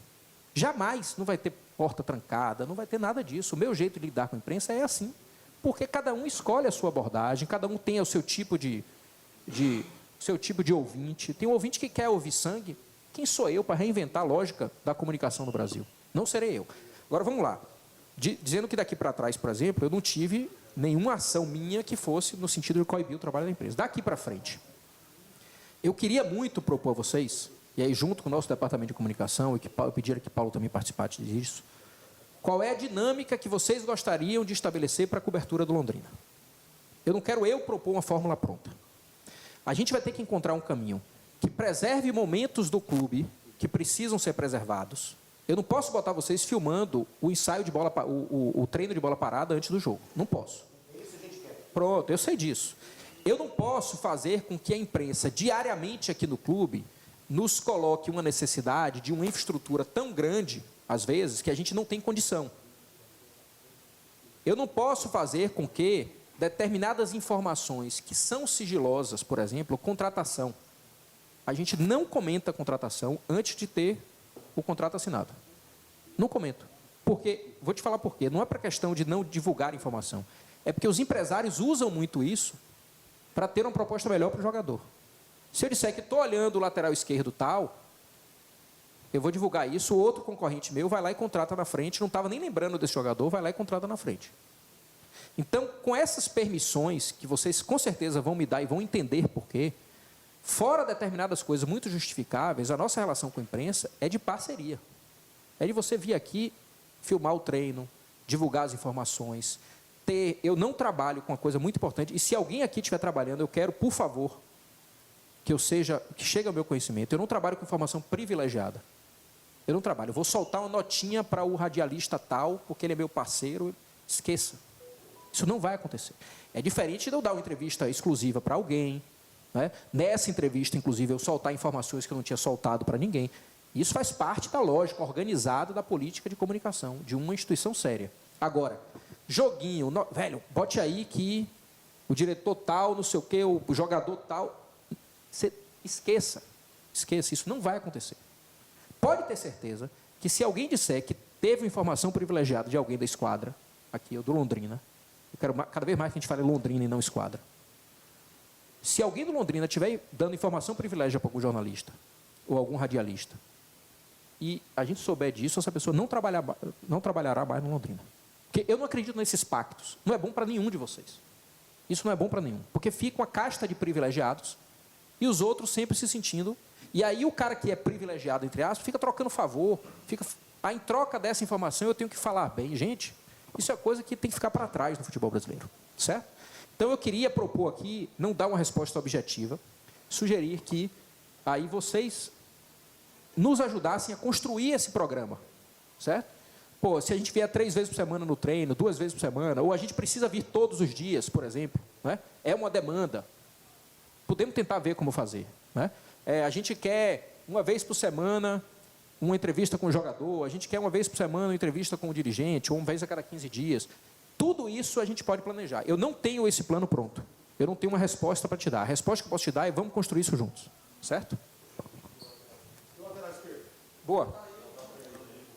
Jamais não vai ter porta trancada, não vai ter nada disso. O meu jeito de lidar com a imprensa é assim, porque cada um escolhe a sua abordagem, cada um tem o seu tipo de ouvinte. Tem um ouvinte que quer ouvir sangue. Quem sou eu para reinventar a lógica da comunicação no Brasil? Não serei eu. Agora vamos lá. Dizendo que daqui para trás, por exemplo, eu não tive nenhuma ação minha que fosse no sentido de coibir o trabalho da empresa. Daqui para frente, eu queria muito propor a vocês, e aí junto com o nosso departamento de comunicação, e eu pediria que Paulo também participasse disso, qual é a dinâmica que vocês gostariam de estabelecer para a cobertura do Londrina. Eu não quero propor uma fórmula pronta. A gente vai ter que encontrar um caminho que preserve momentos do clube que precisam ser preservados. Eu não posso botar vocês filmando o ensaio de bola, o treino de bola parada antes do jogo. Não posso. Pronto, eu sei disso. Eu não posso fazer com que a imprensa, diariamente aqui no clube, nos coloque uma necessidade de uma infraestrutura tão grande, às vezes, que a gente não tem condição. Eu não posso fazer com que determinadas informações que são sigilosas, por exemplo, contratação. A gente não comenta a contratação antes de ter o contrato assinado. Não comento. Porque, vou te falar por quê. Não é para questão de não divulgar informação. É porque os empresários usam muito isso para ter uma proposta melhor para o jogador. Se eu disser que estou olhando o lateral esquerdo tal, eu vou divulgar isso, o outro concorrente meu vai lá e contrata na frente, não estava nem lembrando desse jogador, vai lá e contrata na frente. Então, com essas permissões, que vocês com certeza vão me dar e vão entender por quê, fora determinadas coisas muito justificáveis, a nossa relação com a imprensa é de parceria. É de você vir aqui, filmar o treino, divulgar as informações. Eu não trabalho com uma coisa muito importante, e se alguém aqui estiver trabalhando, eu quero, por favor, que chegue ao meu conhecimento. Eu não trabalho com informação privilegiada. Eu não trabalho. Eu vou soltar uma notinha para o radialista tal, porque ele é meu parceiro. Esqueça. Isso não vai acontecer. É diferente de eu dar uma entrevista exclusiva para alguém, né? Nessa entrevista, inclusive, eu soltar informações que eu não tinha soltado para ninguém. Isso faz parte da lógica organizada da política de comunicação de uma instituição séria. Agora, joguinho, velho, bote aí que o diretor tal, não sei o quê, o jogador tal. Você esqueça, isso não vai acontecer. Pode ter certeza que se alguém disser que teve informação privilegiada de alguém da esquadra, aqui, ou do Londrina, eu quero cada vez mais que a gente fale Londrina e não esquadra. Se alguém do Londrina estiver dando informação privilegiada para algum jornalista ou algum radialista, e a gente souber disso, essa pessoa não trabalhará mais no Londrina. Porque eu não acredito nesses pactos. Não é bom para nenhum de vocês. Isso não é bom para nenhum. Porque fica uma casta de privilegiados e os outros sempre se sentindo. E aí o cara que é privilegiado, entre aspas, fica trocando favor. Em troca dessa informação eu tenho que falar bem. Gente, isso é coisa que tem que ficar para trás no futebol brasileiro. Certo? Então eu queria propor aqui, não dar uma resposta objetiva, sugerir que aí vocês nos ajudassem a construir esse programa. Certo? Pô, se a gente vier 3 vezes por semana no treino, 2 vezes por semana, ou a gente precisa vir todos os dias, por exemplo, né? É uma demanda. Podemos tentar ver como fazer. Né? A gente quer, uma vez por semana, uma entrevista com o jogador, a gente quer uma vez por semana uma entrevista com o dirigente, ou uma vez a cada 15 dias. Tudo isso a gente pode planejar. Eu não tenho esse plano pronto. Eu não tenho uma resposta para te dar. A resposta que eu posso te dar é vamos construir isso juntos. Certo? Boa.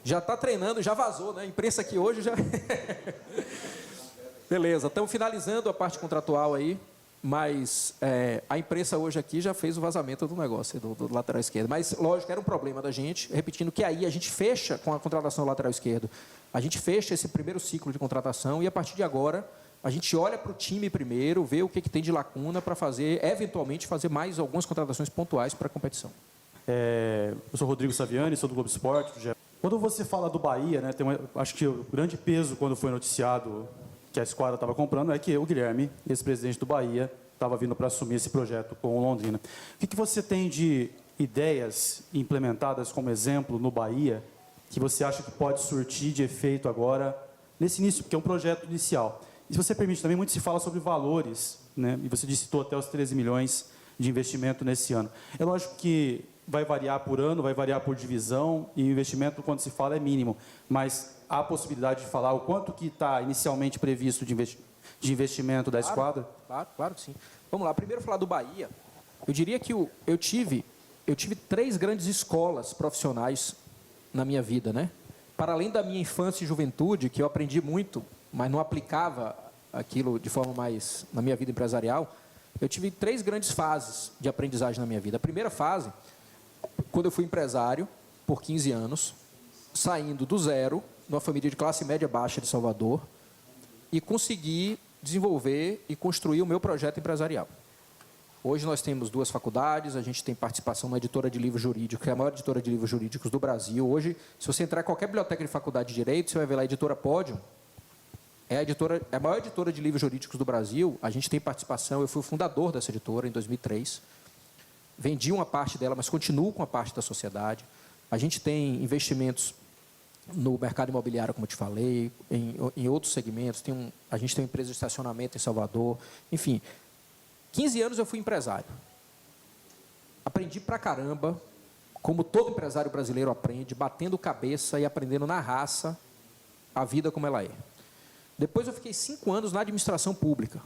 Já está treinando, já vazou, né? A imprensa aqui hoje já... Beleza, estamos finalizando a parte contratual aí, mas a imprensa hoje aqui já fez o vazamento do negócio, do lateral esquerdo. Mas, lógico, era um problema da gente, repetindo que aí a gente fecha com a contratação do lateral esquerdo, a gente fecha esse primeiro ciclo de contratação e, a partir de agora, a gente olha para o time primeiro, vê o que tem de lacuna para fazer, eventualmente, fazer mais algumas contratações pontuais para a competição. Eu sou Rodrigo Saviani, sou do Globo Esporte. Quando você fala do Bahia, né, acho que o grande peso quando foi noticiado que a esquadra estava comprando é que o Guilherme, ex-presidente do Bahia, estava vindo para assumir esse projeto com o Londrina. O que você tem de ideias implementadas como exemplo no Bahia que você acha que pode surtir de efeito agora nesse início, porque é um projeto inicial? E se você permite, também muito se fala sobre valores, né, e você citou até os 13 milhões de investimento nesse ano. É lógico que vai variar por ano, vai variar por divisão, e o investimento, quando se fala, é mínimo. Mas há a possibilidade de falar o quanto que está inicialmente previsto de investimento da esquadra? Claro que sim. Vamos lá, primeiro falar do Bahia. Eu diria que eu tive 3 grandes escolas profissionais na minha vida, né? Para além da minha infância e juventude, que eu aprendi muito, mas não aplicava aquilo de forma mais na minha vida empresarial, eu tive 3 grandes fases de aprendizagem na minha vida. A primeira fase, quando eu fui empresário, por 15 anos, saindo do zero, numa família de classe média baixa de Salvador, e consegui desenvolver e construir o meu projeto empresarial. Hoje nós temos 2 faculdades, a gente tem participação na editora de livros jurídicos, que é a maior editora de livros jurídicos do Brasil. Hoje, se você entrar em qualquer biblioteca de faculdade de Direito, você vai ver lá a editora Pódio, é a maior editora de livros jurídicos do Brasil. A gente tem participação, eu fui o fundador dessa editora em 2003. Vendi uma parte dela, mas continuo com a parte da sociedade. A gente tem investimentos no mercado imobiliário, como eu te falei, em outros segmentos. A gente tem uma empresa de estacionamento em Salvador. Enfim, 15 anos eu fui empresário. Aprendi pra caramba, como todo empresário brasileiro aprende, batendo cabeça e aprendendo na raça a vida como ela é. Depois eu fiquei 5 anos na administração pública.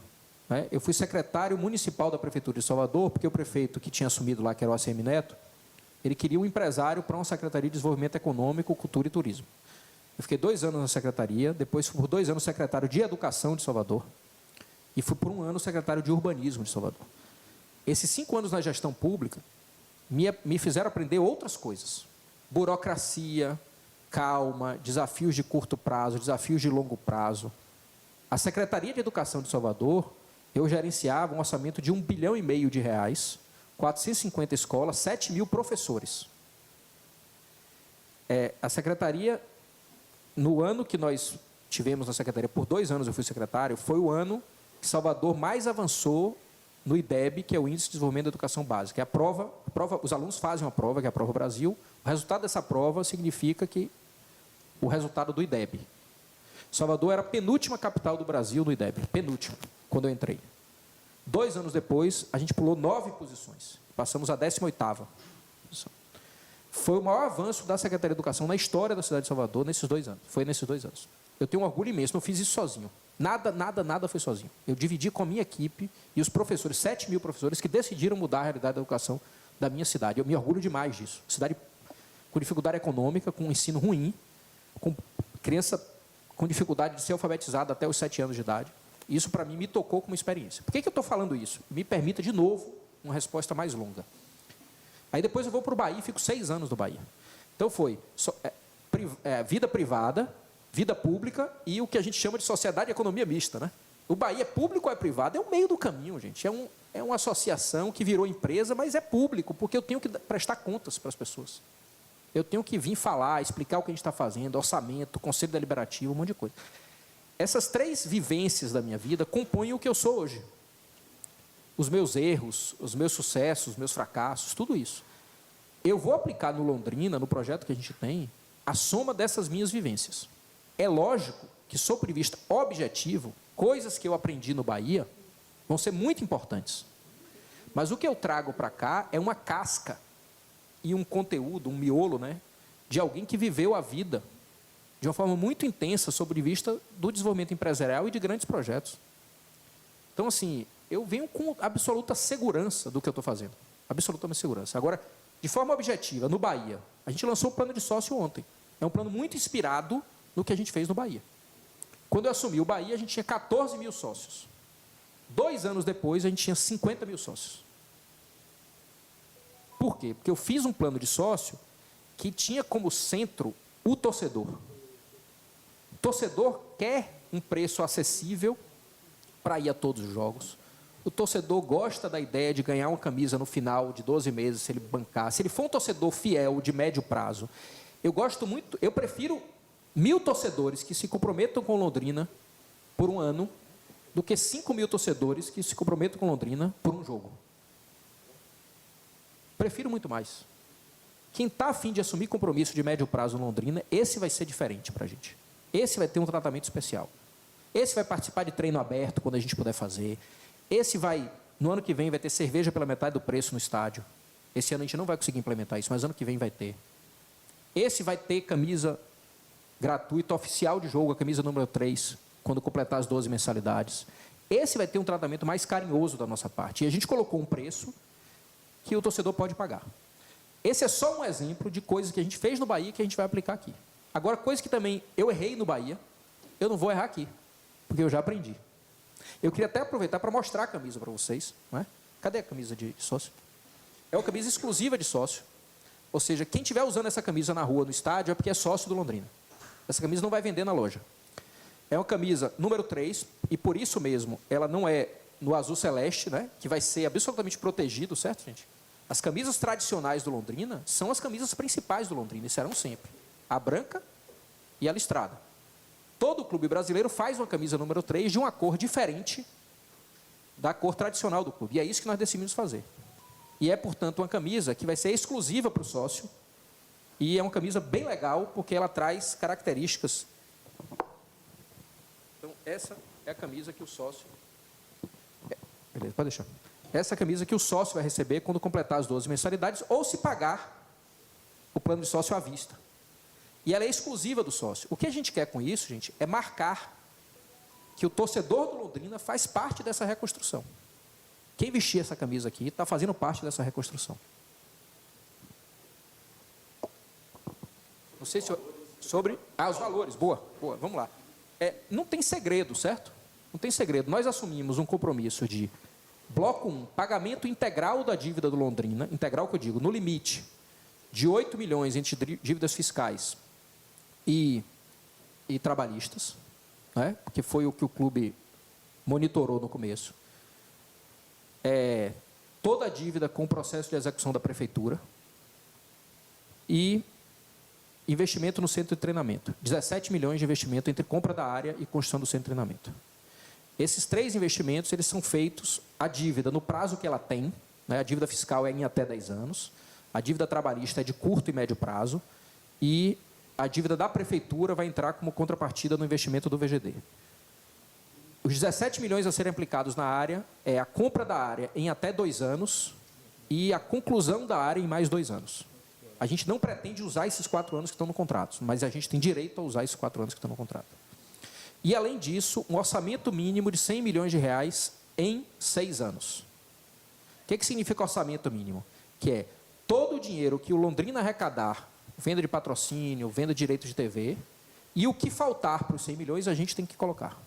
Né? Eu fui secretário municipal da Prefeitura de Salvador, porque o prefeito que tinha assumido lá, que era o ACM Neto, ele queria um empresário para uma Secretaria de Desenvolvimento Econômico, Cultura e Turismo. Eu fiquei 2 anos na secretaria, depois fui por 2 anos secretário de Educação de Salvador e fui por 1 ano secretário de Urbanismo de Salvador. Esses 5 anos na gestão pública me fizeram aprender outras coisas. Burocracia, calma, desafios de curto prazo, desafios de longo prazo. A Secretaria de Educação de Salvador, eu gerenciava um orçamento de R$1,5 bilhão, 450 escolas, 7 mil professores. A Secretaria, no ano que nós tivemos na Secretaria, por 2 anos eu fui secretário, foi o ano que Salvador mais avançou no IDEB, que é o Índice de Desenvolvimento da Educação Básica. A prova, os alunos fazem uma prova, que é a Prova Brasil. O resultado dessa prova significa que o resultado do IDEB. Salvador era a penúltima capital do Brasil no IDEB, penúltima, quando eu entrei. 2 anos depois, a gente pulou 9 posições. Passamos a 18ª posição. Foi o maior avanço da Secretaria de Educação na história da cidade de Salvador nesses 2 anos. Foi nesses 2 anos. Eu tenho um orgulho imenso, não fiz isso sozinho. Nada foi sozinho. Eu dividi com a minha equipe e os professores, 7 mil professores, que decidiram mudar a realidade da educação da minha cidade. Eu me orgulho demais disso. Cidade com dificuldade econômica, com um ensino ruim, com criança com dificuldade de ser alfabetizada até os 7 anos de idade. Isso, para mim, me tocou como experiência. Por que eu estou falando isso? Me permita, de novo, uma resposta mais longa. Aí depois eu vou para o Bahia e fico 6 anos no Bahia. Então foi vida privada, vida pública e o que a gente chama de sociedade e economia mista. Né? O Bahia é público ou é privado? É o meio do caminho, gente. É uma associação que virou empresa, mas é público, porque eu tenho que prestar contas para as pessoas. Eu tenho que vir falar, explicar o que a gente está fazendo, orçamento, conselho deliberativo, um monte de coisa. Essas 3 vivências da minha vida compõem o que eu sou hoje. Os meus erros, os meus sucessos, os meus fracassos, tudo isso. Eu vou aplicar no Londrina, no projeto que a gente tem, a soma dessas minhas vivências. É lógico que, sob o ponto de vista objetivo, coisas que eu aprendi no Bahia vão ser muito importantes. Mas o que eu trago para cá é uma casca e um conteúdo, um miolo, né, de alguém que viveu a vida de uma forma muito intensa sob vista do desenvolvimento empresarial e de grandes projetos. Então, assim, eu venho com absoluta segurança do que eu estou fazendo. Absolutamente segurança. Agora, de forma objetiva, no Bahia, a gente lançou o plano de sócio ontem. É um plano muito inspirado no que a gente fez no Bahia. Quando eu assumi o Bahia, a gente tinha 14 mil sócios. 2 anos depois, a gente tinha 50 mil sócios. Por quê? Porque eu fiz um plano de sócio que tinha como centro o torcedor. O torcedor quer um preço acessível para ir a todos os jogos. O torcedor gosta da ideia de ganhar uma camisa no final de 12 meses, se ele bancar. Se ele for um torcedor fiel, de médio prazo. Eu prefiro 1.000 torcedores que se comprometam com Londrina por 1 ano do que 5.000 torcedores que se comprometam com Londrina por 1 jogo. Prefiro muito mais. Quem está a fim de assumir compromisso de médio prazo em Londrina, esse vai ser diferente para a gente. Esse vai ter um tratamento especial. Esse vai participar de treino aberto quando a gente puder fazer. Esse vai, no ano que vem, vai ter cerveja pela metade do preço no estádio. Esse ano a gente não vai conseguir implementar isso, mas ano que vem vai ter. Esse vai ter camisa gratuita oficial de jogo, a camisa número 3, quando completar as 12 mensalidades. Esse vai ter um tratamento mais carinhoso da nossa parte. E a gente colocou um preço que o torcedor pode pagar. Esse é só um exemplo de coisas que a gente fez no Bahia que a gente vai aplicar aqui. Agora, coisa que também eu errei no Bahia, eu não vou errar aqui, porque eu já aprendi. Eu queria até aproveitar para mostrar a camisa para vocês. Não é? Cadê a camisa de sócio? É uma camisa exclusiva de sócio. Ou seja, quem estiver usando essa camisa na rua, no estádio, é porque é sócio do Londrina. Essa camisa não vai vender na loja. É uma camisa número 3, e por isso mesmo, ela não é no azul celeste, né, que vai ser absolutamente protegido, certo, gente? As camisas tradicionais do Londrina são as camisas principais do Londrina, e serão sempre. A branca e a listrada. Todo clube brasileiro faz uma camisa número 3 de uma cor diferente da cor tradicional do clube. E é isso que nós decidimos fazer. E é, portanto, uma camisa que vai ser exclusiva para o sócio, E é uma camisa bem legal, porque ela traz características. Então, essa é a camisa que o sócio... Beleza, pode deixar. Essa é a camisa que o sócio vai receber quando completar as 12 mensalidades, ou se pagar o plano de sócio à vista. E ela é exclusiva do sócio. O que a gente quer com isso, gente, é marcar que o torcedor do Londrina faz parte dessa reconstrução. Quem vestir essa camisa aqui está fazendo parte dessa reconstrução. Não sei se... Sobre... os valores. Boa, boa. Vamos lá. Não tem segredo, certo? Não tem segredo. Nós assumimos um compromisso de bloco 1, pagamento integral da dívida do Londrina, integral que eu digo, no limite de 8 milhões entre dívidas fiscais e trabalhistas, né? Porque foi o que o clube monitorou no começo. Toda a dívida com o processo de execução da prefeitura e investimento no centro de treinamento. 17 milhões de investimento entre compra da área e construção do centro de treinamento. Esses 3 investimentos, eles são feitos, a dívida no prazo que ela tem, né? A dívida fiscal é em até 10 anos, a dívida trabalhista é de curto e médio prazo, e a dívida da prefeitura vai entrar como contrapartida no investimento do VGD. Os 17 milhões a serem aplicados na área é a compra da área em até 2 anos e a conclusão da área em mais 2 anos. A gente não pretende usar esses 4 anos que estão no contrato, mas a gente tem direito a usar esses 4 anos que estão no contrato. E, além disso, um orçamento mínimo de 100 milhões de reais em 6 anos. O que significa orçamento mínimo? Que é todo o dinheiro que o Londrina arrecadar, venda de patrocínio, venda de direitos de TV, e o que faltar para os 100 milhões, a gente tem que colocar.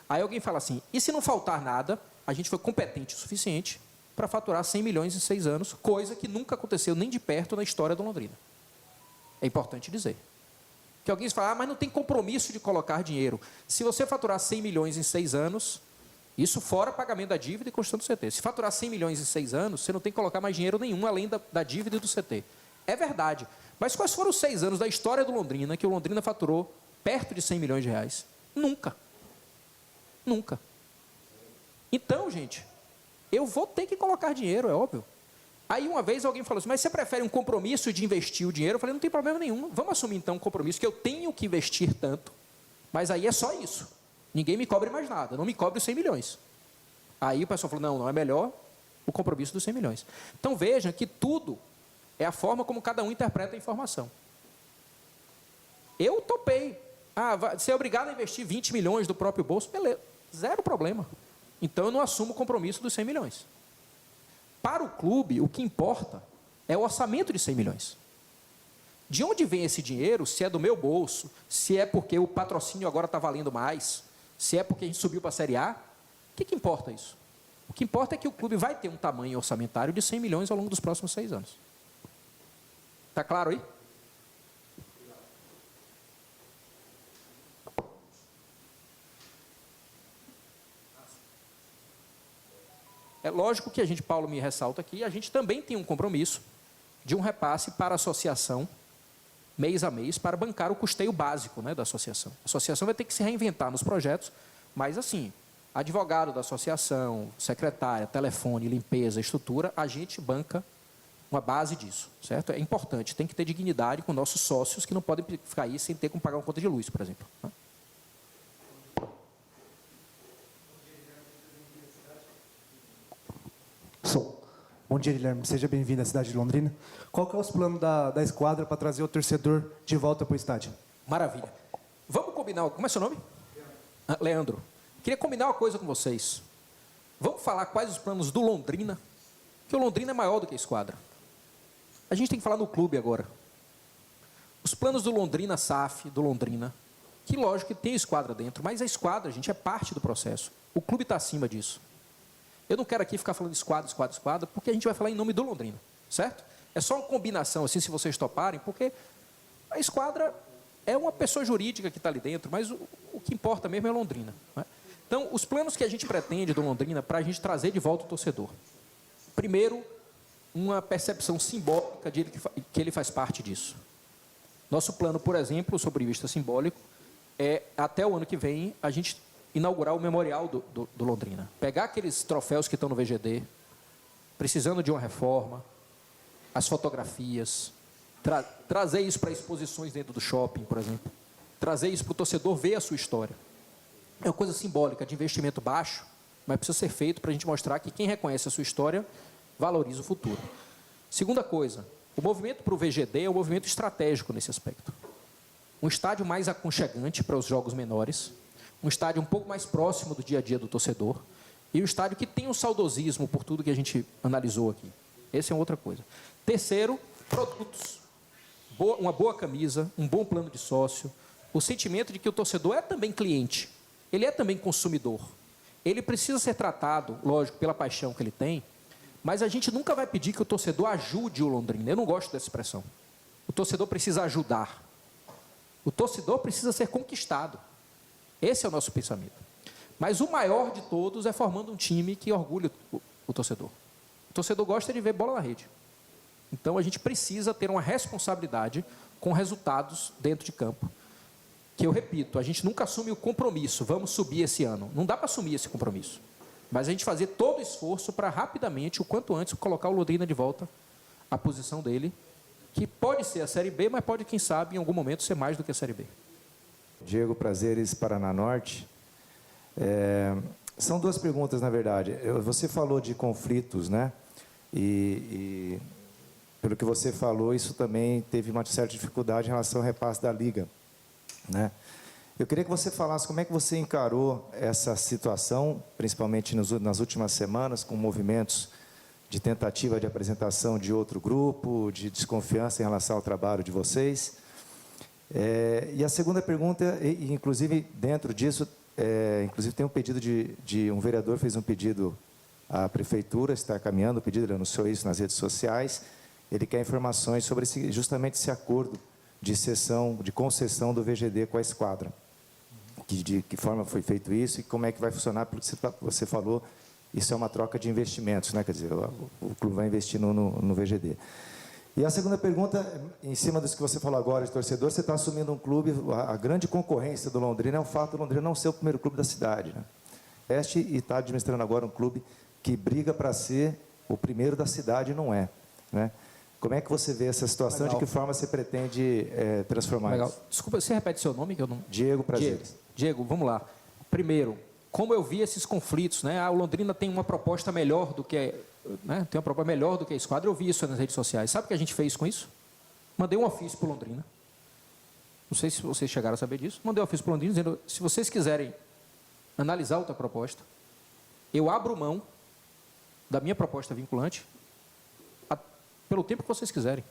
Aí alguém fala assim, e se não faltar nada, a gente foi competente o suficiente para faturar 100 milhões em 6 anos, coisa que nunca aconteceu nem de perto na história do Londrina. É importante dizer. Que alguém fala, mas não tem compromisso de colocar dinheiro. Se você faturar 100 milhões em 6 anos, isso fora pagamento da dívida e construção do CT. Se faturar 100 milhões em 6 anos, você não tem que colocar mais dinheiro nenhum além da dívida e do CT. É verdade. Mas quais foram os 6 anos da história do Londrina que o Londrina faturou perto de 100 milhões de reais? Nunca. Nunca. Então, gente, eu vou ter que colocar dinheiro, é óbvio. Aí, uma vez, alguém falou assim, mas você prefere um compromisso de investir o dinheiro? Eu falei, não tem problema nenhum. Vamos assumir, então, um compromisso que eu tenho que investir tanto, mas aí é só isso. Ninguém me cobre mais nada, não me cobre os 100 milhões. Aí o pessoal falou, não é melhor o compromisso dos 100 milhões. Então, vejam que tudo é a forma como cada um interpreta a informação. Eu topei. Você é obrigado a investir 20 milhões do próprio bolso? Beleza, zero problema. Então, eu não assumo o compromisso dos 100 milhões. Para o clube, o que importa é o orçamento de 100 milhões. De onde vem esse dinheiro? Se é do meu bolso, se é porque o patrocínio agora está valendo mais, se é porque a gente subiu para a Série A, o que importa isso? O que importa é que o clube vai ter um tamanho orçamentário de 100 milhões ao longo dos próximos 6 anos. Está claro aí? É lógico que a gente, Paulo me ressalta aqui, a gente também tem um compromisso de um repasse para a associação, mês a mês, para bancar o custeio básico, né, da associação. A associação vai ter que se reinventar nos projetos, mas assim, advogado da associação, secretária, telefone, limpeza, estrutura, a gente banca uma base disso, certo? É importante, tem que ter dignidade com nossos sócios que não podem ficar aí sem ter como pagar uma conta de luz, por exemplo. Né? Bom dia, Guilherme. Seja bem-vindo à cidade de Londrina. Qual que é os planos da esquadra para trazer o torcedor de volta para o estádio? Maravilha. Vamos combinar... Como é seu nome? Leandro. Queria combinar uma coisa com vocês. Vamos falar quais os planos do Londrina, que o Londrina é maior do que a esquadra. A gente tem que falar no clube agora. Os planos do Londrina SAF, do Londrina, que lógico que tem a esquadra dentro, mas a esquadra, gente, é parte do processo. O clube está acima disso. Eu não quero aqui ficar falando de esquadra, porque a gente vai falar em nome do Londrina, certo? É só uma combinação, assim, se vocês toparem, porque a esquadra é uma pessoa jurídica que está ali dentro, mas o que importa mesmo é Londrina. Né? Então, os planos que a gente pretende do Londrina para a gente trazer de volta o torcedor. Primeiro, uma percepção simbólica de que ele faz parte disso. Nosso plano, por exemplo, sobre vista simbólico, é, até o ano que vem, a gente inaugurar o memorial do Londrina. Pegar aqueles troféus que estão no VGD, precisando de uma reforma, as fotografias, trazer isso para exposições dentro do shopping, por exemplo. Trazer isso para o torcedor ver a sua história. É uma coisa simbólica, de investimento baixo, mas precisa ser feito para a gente mostrar que quem reconhece a sua história valoriza o futuro. Segunda coisa, o movimento para o VGD é um movimento estratégico nesse aspecto. Um estádio mais aconchegante para os jogos menores, um estádio um pouco mais próximo do dia a dia do torcedor e um estádio que tem um saudosismo por tudo que a gente analisou aqui. Essa é outra coisa. Terceiro, produtos. Uma boa camisa, um bom plano de sócio, o sentimento de que o torcedor é também cliente, ele é também consumidor. Ele precisa ser tratado, lógico, pela paixão que ele tem, mas a gente nunca vai pedir que o torcedor ajude o Londrina. Eu não gosto dessa expressão. O torcedor precisa ajudar. O torcedor precisa ser conquistado. Esse é o nosso pensamento. Mas o maior de todos é formando um time que orgulhe o torcedor. O torcedor gosta de ver bola na rede. Então a gente precisa ter uma responsabilidade com resultados dentro de campo. Que eu repito, a gente nunca assume o compromisso, vamos subir esse ano. Não dá para assumir esse compromisso. Mas a gente fazer todo o esforço para rapidamente, o quanto antes, colocar o Londrina de volta à posição dele, que pode ser a Série B, mas pode, quem sabe, em algum momento ser mais do que a Série B. Diego Prazeres, Paraná Norte. São duas perguntas, na verdade. Você falou de conflitos, né? E pelo que você falou, isso também teve uma certa dificuldade em relação ao repasse da Liga, né? Eu queria que você falasse como é que você encarou essa situação, principalmente nas últimas semanas, com movimentos de tentativa de apresentação de outro grupo, de desconfiança em relação ao trabalho de vocês. E a segunda pergunta, inclusive dentro disso, inclusive tem um pedido de um vereador fez um pedido à prefeitura, está caminhando o pedido, ele anunciou isso nas redes sociais. Ele quer informações sobre justamente esse acordo de concessão do VGD com a esquadra. De que forma foi feito isso e como é que vai funcionar, pelo que você falou, isso é uma troca de investimentos, né? Quer dizer, o clube vai investir no VGD. E a segunda pergunta, em cima disso que você falou agora de torcedor, você está assumindo um clube, a grande concorrência do Londrina é o fato do Londrina não ser o primeiro clube da cidade, né? E está administrando agora um clube que briga para ser o primeiro da cidade e não é, né? Como é que você vê essa situação? Legal. De que forma você pretende transformar Legal. isso? Desculpa, você repete seu nome? Que eu não... Diego Prazeres. Diego, vamos lá. Primeiro, como eu vi esses conflitos, né? O Londrina tem uma proposta melhor do que, né? Tem uma proposta melhor do que a esquadra. Eu vi isso nas redes sociais. Sabe o que a gente fez com isso? Mandei um ofício para o Londrina. Não sei se vocês chegaram a saber disso. Mandei um ofício para o Londrina dizendo: se vocês quiserem analisar outra proposta, eu abro mão da minha proposta vinculante pelo tempo que vocês quiserem.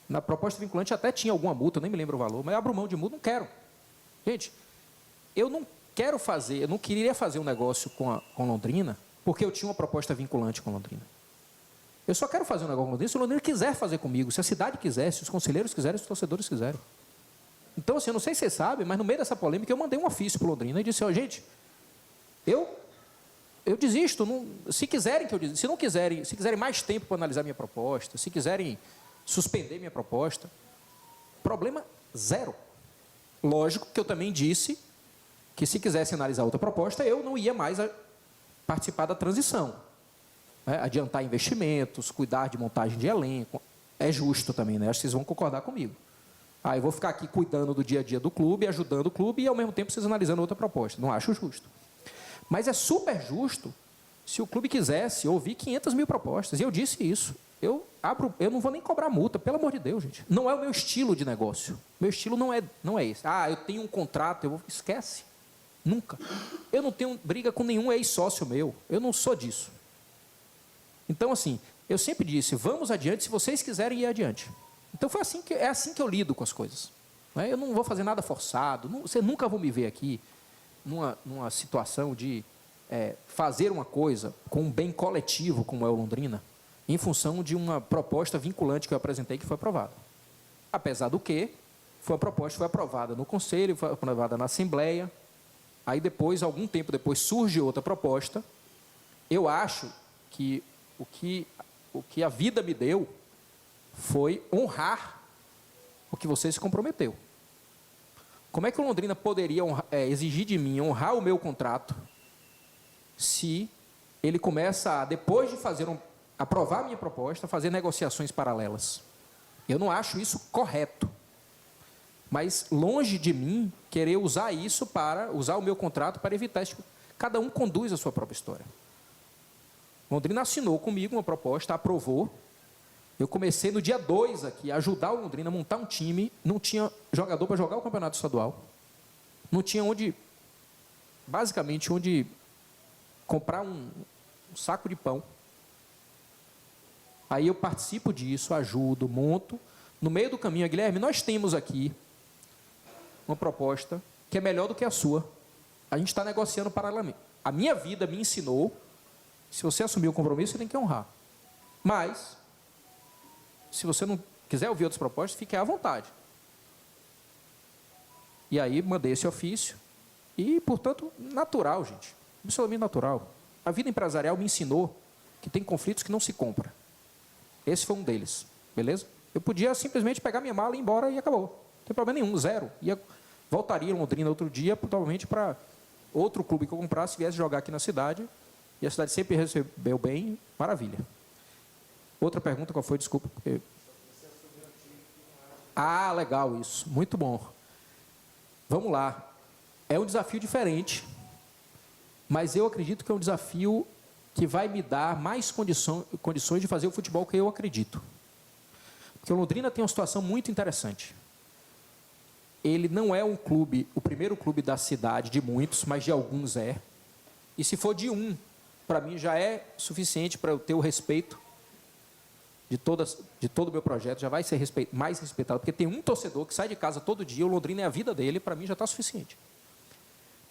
Na proposta vinculante até tinha alguma multa, nem me lembro o valor, mas eu abro mão de multa, não quero. Gente, eu não quero fazer, eu não queria fazer um negócio com Londrina, porque eu tinha uma proposta vinculante com Londrina. Eu só quero fazer um negócio com Londrina se o Londrina quiser fazer comigo, se a cidade quiser, se os conselheiros quiserem, se os torcedores quiserem. Então, assim, eu não sei se vocês sabem, mas no meio dessa polêmica eu mandei um ofício para o Londrina e disse: ó, gente, eu desisto, se quiserem que eu desista, se quiserem mais tempo para analisar minha proposta, se quiserem suspender minha proposta, problema zero. Lógico que eu também disse que se quisesse analisar outra proposta, eu não ia mais participar da transição, né? Adiantar investimentos, cuidar de montagem de elenco, é justo também, né? Acho que vocês vão concordar comigo. Eu vou ficar aqui cuidando do dia a dia do clube, ajudando o clube e ao mesmo tempo vocês analisando outra proposta. Não acho justo. Mas é super justo se o clube quisesse ouvir 500 mil propostas. E eu disse isso. Eu não vou nem cobrar multa, pelo amor de Deus, gente. Não é o meu estilo de negócio. Meu estilo não é esse. Eu tenho um contrato, esquece. Nunca. Eu não tenho briga com nenhum ex-sócio meu. Eu não sou disso. Então, assim, eu sempre disse: vamos adiante se vocês quiserem ir adiante. Então, é assim que eu lido com as coisas. Eu não vou fazer nada forçado. Você nunca vai me ver aqui numa situação de fazer uma coisa com um bem coletivo, como é o Londrina, em função de uma proposta vinculante que eu apresentei que foi aprovada. Apesar do que, foi uma proposta que foi aprovada no Conselho, foi aprovada na Assembleia, aí depois, algum tempo depois, surge outra proposta. Eu acho que o que a vida me deu foi honrar o que você se comprometeu. Como é que o Londrina poderia exigir de mim honrar o meu contrato se ele começa a, depois de aprovar a minha proposta, fazer negociações paralelas? Eu não acho isso correto. Mas longe de mim querer usar isso para usar o meu contrato para evitar isso. Cada um conduz a sua própria história. Londrina assinou comigo uma proposta, aprovou. Eu comecei no dia 2 aqui a ajudar o Londrina a montar um time. Não tinha jogador para jogar o campeonato estadual. Não tinha basicamente onde comprar um saco de pão. Aí eu participo disso, ajudo, monto. No meio do caminho, Guilherme, nós temos aqui uma proposta que é melhor do que a sua. A gente está negociando paralelamente. A minha vida me ensinou, se você assumir o compromisso, você tem que honrar. Mas, se você não quiser ouvir outras propostas, fique à vontade. E aí, mandei esse ofício. E, portanto, natural, gente. Absolutamente natural. A vida empresarial me ensinou que tem conflitos que não se compra. Esse foi um deles, beleza? Eu podia simplesmente pegar minha mala e ir embora e acabou. Não tem problema nenhum, zero. Voltaria em Londrina outro dia, provavelmente para outro clube que eu comprasse, viesse jogar aqui na cidade, e a cidade sempre recebeu bem, maravilha. Outra pergunta, qual foi? Desculpa. Ah, legal isso, muito bom. Vamos lá. É um desafio diferente, mas eu acredito que é um desafio que vai me dar mais condições de fazer o futebol que eu acredito. Porque o Londrina tem uma situação muito interessante. Ele não é um clube, o primeiro clube da cidade, de muitos, mas de alguns é. E se for de um, para mim já é suficiente para eu ter o respeito de todo o meu projeto, já vai ser mais respeitado. Porque tem um torcedor que sai de casa todo dia, o Londrina é a vida dele, para mim já está suficiente.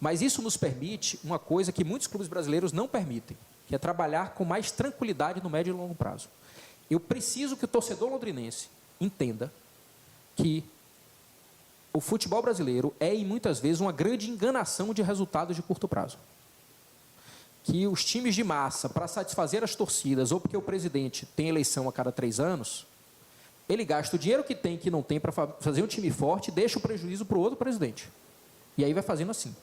Mas isso nos permite uma coisa que muitos clubes brasileiros não permitem, que é trabalhar com mais tranquilidade no médio e longo prazo. Eu preciso que o torcedor londrinense entenda que o futebol brasileiro é, e muitas vezes, uma grande enganação de resultados de curto prazo. Que os times de massa, para satisfazer as torcidas, ou porque o presidente tem eleição a cada 3 anos, ele gasta o dinheiro que tem e que não tem para fazer um time forte e deixa o prejuízo para o outro presidente. E aí vai fazendo assim.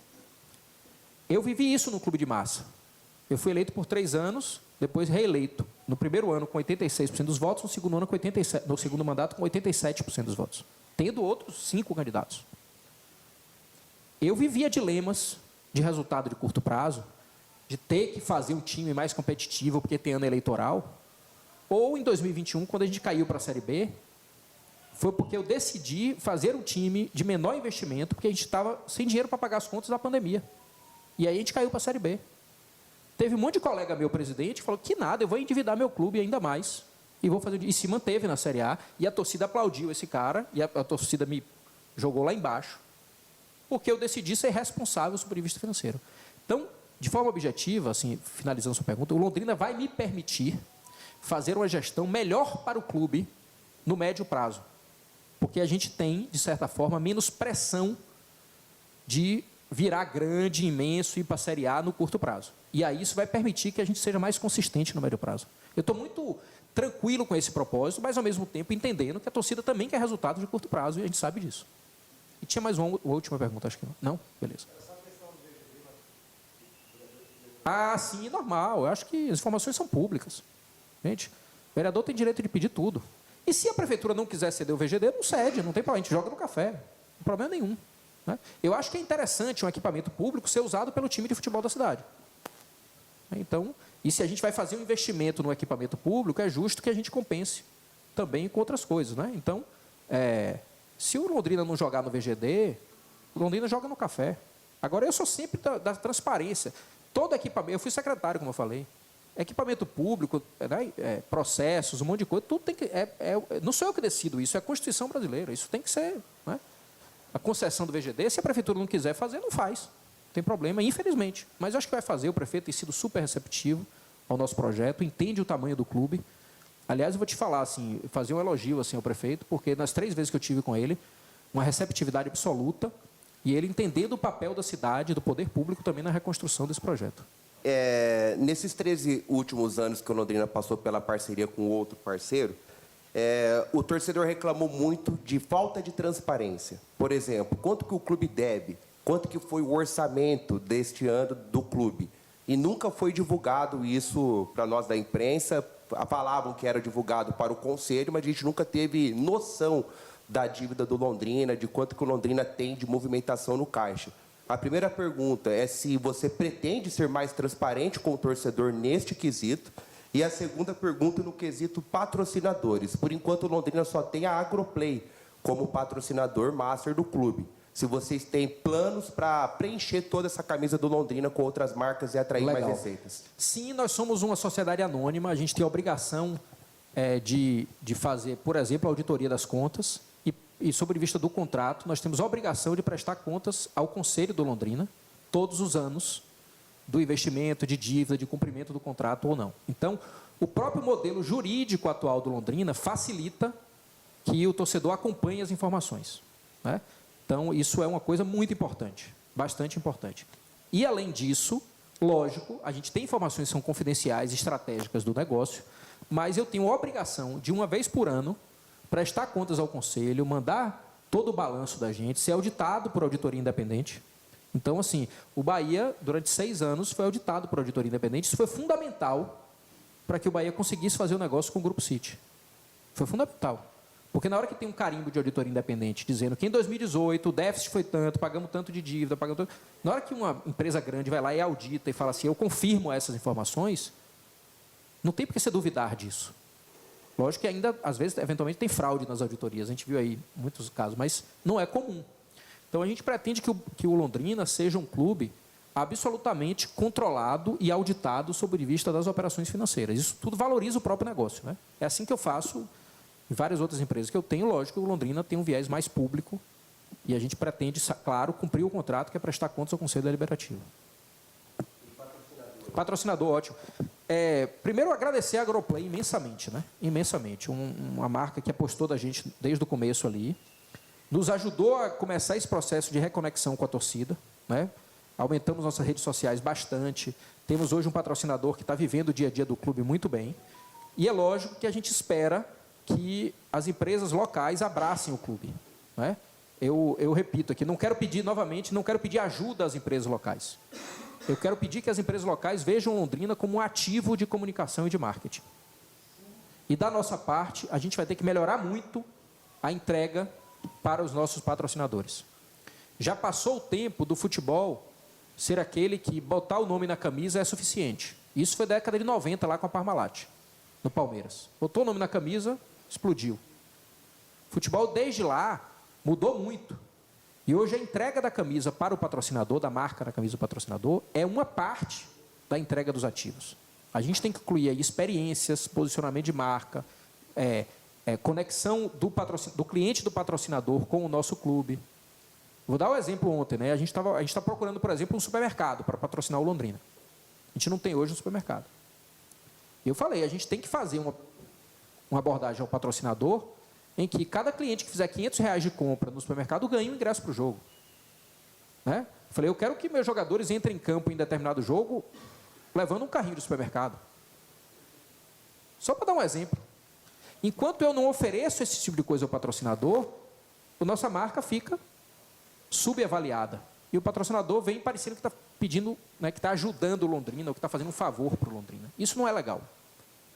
Eu vivi isso no clube de massa. Eu fui eleito por 3 anos, depois reeleito. No primeiro ano com 86% dos votos, no segundo ano com 87%, no segundo mandato com 87% dos votos. Tendo outros 5 candidatos. Eu vivia dilemas de resultado de curto prazo, de ter que fazer um time mais competitivo porque tem ano eleitoral, ou em 2021, quando a gente caiu para a Série B, foi porque eu decidi fazer um time de menor investimento, porque a gente estava sem dinheiro para pagar as contas da pandemia. E aí a gente caiu para a Série B. Teve um monte de colega meu, presidente, que falou que nada, eu vou endividar meu clube ainda mais. E se manteve na Série A, e a torcida aplaudiu esse cara, e a torcida me jogou lá embaixo, porque eu decidi ser responsável do ponto de vista financeiro. Então, de forma objetiva, assim, finalizando sua pergunta, o Londrina vai me permitir fazer uma gestão melhor para o clube no médio prazo. Porque a gente tem, de certa forma, menos pressão de virar grande, imenso e ir para a Série A no curto prazo. E aí isso vai permitir que a gente seja mais consistente no médio prazo. Eu estou muito tranquilo com esse propósito, mas ao mesmo tempo entendendo que a torcida também quer resultados de curto prazo e a gente sabe disso. E tinha mais uma última pergunta, acho que não. Não? Beleza. Ah, sim, normal. Eu acho que as informações são públicas. Gente, o vereador tem direito de pedir tudo. E se a prefeitura não quiser ceder o VGD, não cede, não tem problema, a gente joga no café. Não tem problema nenhum. Né? Eu acho que é interessante um equipamento público ser usado pelo time de futebol da cidade. Então, e se a gente vai fazer um investimento no equipamento público, é justo que a gente compense também com outras coisas. Né? Então, se o Londrina não jogar no VGD, o Londrina joga no café. Agora, eu sou sempre da transparência. Todo equipamento, eu fui secretário, como eu falei, equipamento público, né, processos, um monte de coisa, tudo tem que... não sou eu que decido isso, é a Constituição brasileira, isso tem que ser... Né, a concessão do VGD, se a prefeitura não quiser fazer, não faz. Não tem problema, infelizmente. Mas eu acho que vai fazer, o prefeito tem sido super receptivo ao nosso projeto, entende o tamanho do clube. Aliás, eu vou te falar, assim, fazer um elogio assim, ao prefeito, porque nas 3 vezes que eu tive com ele, uma receptividade absoluta, e ele entendendo o papel da cidade, do poder público também na reconstrução desse projeto. Nesses 13 últimos anos que o Londrina passou pela parceria com outro parceiro, o torcedor reclamou muito de falta de transparência. Por exemplo, quanto que o clube deve, quanto que foi o orçamento deste ano do clube. E nunca foi divulgado isso para nós da imprensa, falavam que era divulgado para o Conselho, mas a gente nunca teve noção da dívida do Londrina, de quanto que o Londrina tem de movimentação no caixa. A primeira pergunta é se você pretende ser mais transparente com o torcedor neste quesito. E a segunda pergunta no quesito patrocinadores. Por enquanto, o Londrina só tem a Agroplay como patrocinador master do clube. Se vocês têm planos para preencher toda essa camisa do Londrina com outras marcas e atrair mais receitas. Sim, nós somos uma sociedade anônima, a gente tem a obrigação de fazer, por exemplo, a auditoria das contas e, sob vista do contrato, nós temos a obrigação de prestar contas ao Conselho do Londrina, todos os anos, do investimento, de dívida, de cumprimento do contrato ou não. Então, o próprio modelo jurídico atual do Londrina facilita que o torcedor acompanhe as informações, né? Então, isso é uma coisa muito importante, bastante importante. E, além disso, lógico, a gente tem informações que são confidenciais, estratégicas do negócio, mas eu tenho a obrigação de, uma vez por ano, prestar contas ao Conselho, mandar todo o balanço da gente, ser auditado por auditoria independente. Então, assim, o Bahia, durante 6 anos, foi auditado por auditoria independente. Isso foi fundamental para que o Bahia conseguisse fazer o negócio com o Grupo City. Foi fundamental. Porque na hora que tem um carimbo de auditoria independente dizendo que em 2018 o déficit foi tanto, pagamos tanto de dívida, pagamos tanto... Na hora que uma empresa grande vai lá e audita e fala assim, eu confirmo essas informações, não tem por que você duvidar disso. Lógico que ainda, às vezes, eventualmente tem fraude nas auditorias. A gente viu aí muitos casos, mas não é comum. Então, a gente pretende que o Londrina seja um clube absolutamente controlado e auditado sob vista das operações financeiras. Isso tudo valoriza o próprio negócio, né? É assim que eu faço em várias outras empresas que eu tenho. Lógico que o Londrina tem um viés mais público e a gente pretende, claro, cumprir o contrato que é prestar contas ao Conselho Deliberativo. Patrocinador, ótimo. Primeiro, agradecer a Agroplay imensamente, né? Imensamente. Uma marca que apostou da gente desde o começo ali. Nos ajudou a começar esse processo de reconexão com a torcida, né? Aumentamos nossas redes sociais bastante. Temos hoje um patrocinador que está vivendo o dia a dia do clube muito bem. E é lógico que a gente espera que as empresas locais abracem o clube, né? Eu repito aqui, não quero pedir novamente, não quero pedir ajuda às empresas locais. Eu quero pedir que as empresas locais vejam Londrina como um ativo de comunicação e de marketing. E da nossa parte, a gente vai ter que melhorar muito a entrega para os nossos patrocinadores. Já passou o tempo do futebol ser aquele que botar o nome na camisa é suficiente. Isso foi da década de 90, lá com a Parmalat, no Palmeiras. Botou o nome na camisa, explodiu. Futebol, desde lá, mudou muito. E hoje a entrega da camisa para o patrocinador, da marca na camisa do patrocinador, é uma parte da entrega dos ativos. A gente tem que incluir aí experiências, posicionamento de marca, conexão do cliente do patrocinador com o nosso clube. Vou dar um exemplo ontem, né? A gente está procurando, por exemplo, um supermercado para patrocinar o Londrina. A gente não tem hoje um supermercado. Eu falei, a gente tem que fazer uma abordagem ao patrocinador em que cada cliente que fizer R$500 de compra no supermercado ganhe um ingresso para o jogo. Né? Eu falei, eu quero que meus jogadores entrem em campo em determinado jogo levando um carrinho do supermercado. Só para dar um exemplo. Enquanto eu não ofereço esse tipo de coisa ao patrocinador, a nossa marca fica subavaliada. E o patrocinador vem parecendo que está pedindo, né, que está ajudando o Londrina, ou que está fazendo um favor para o Londrina. Isso não é legal.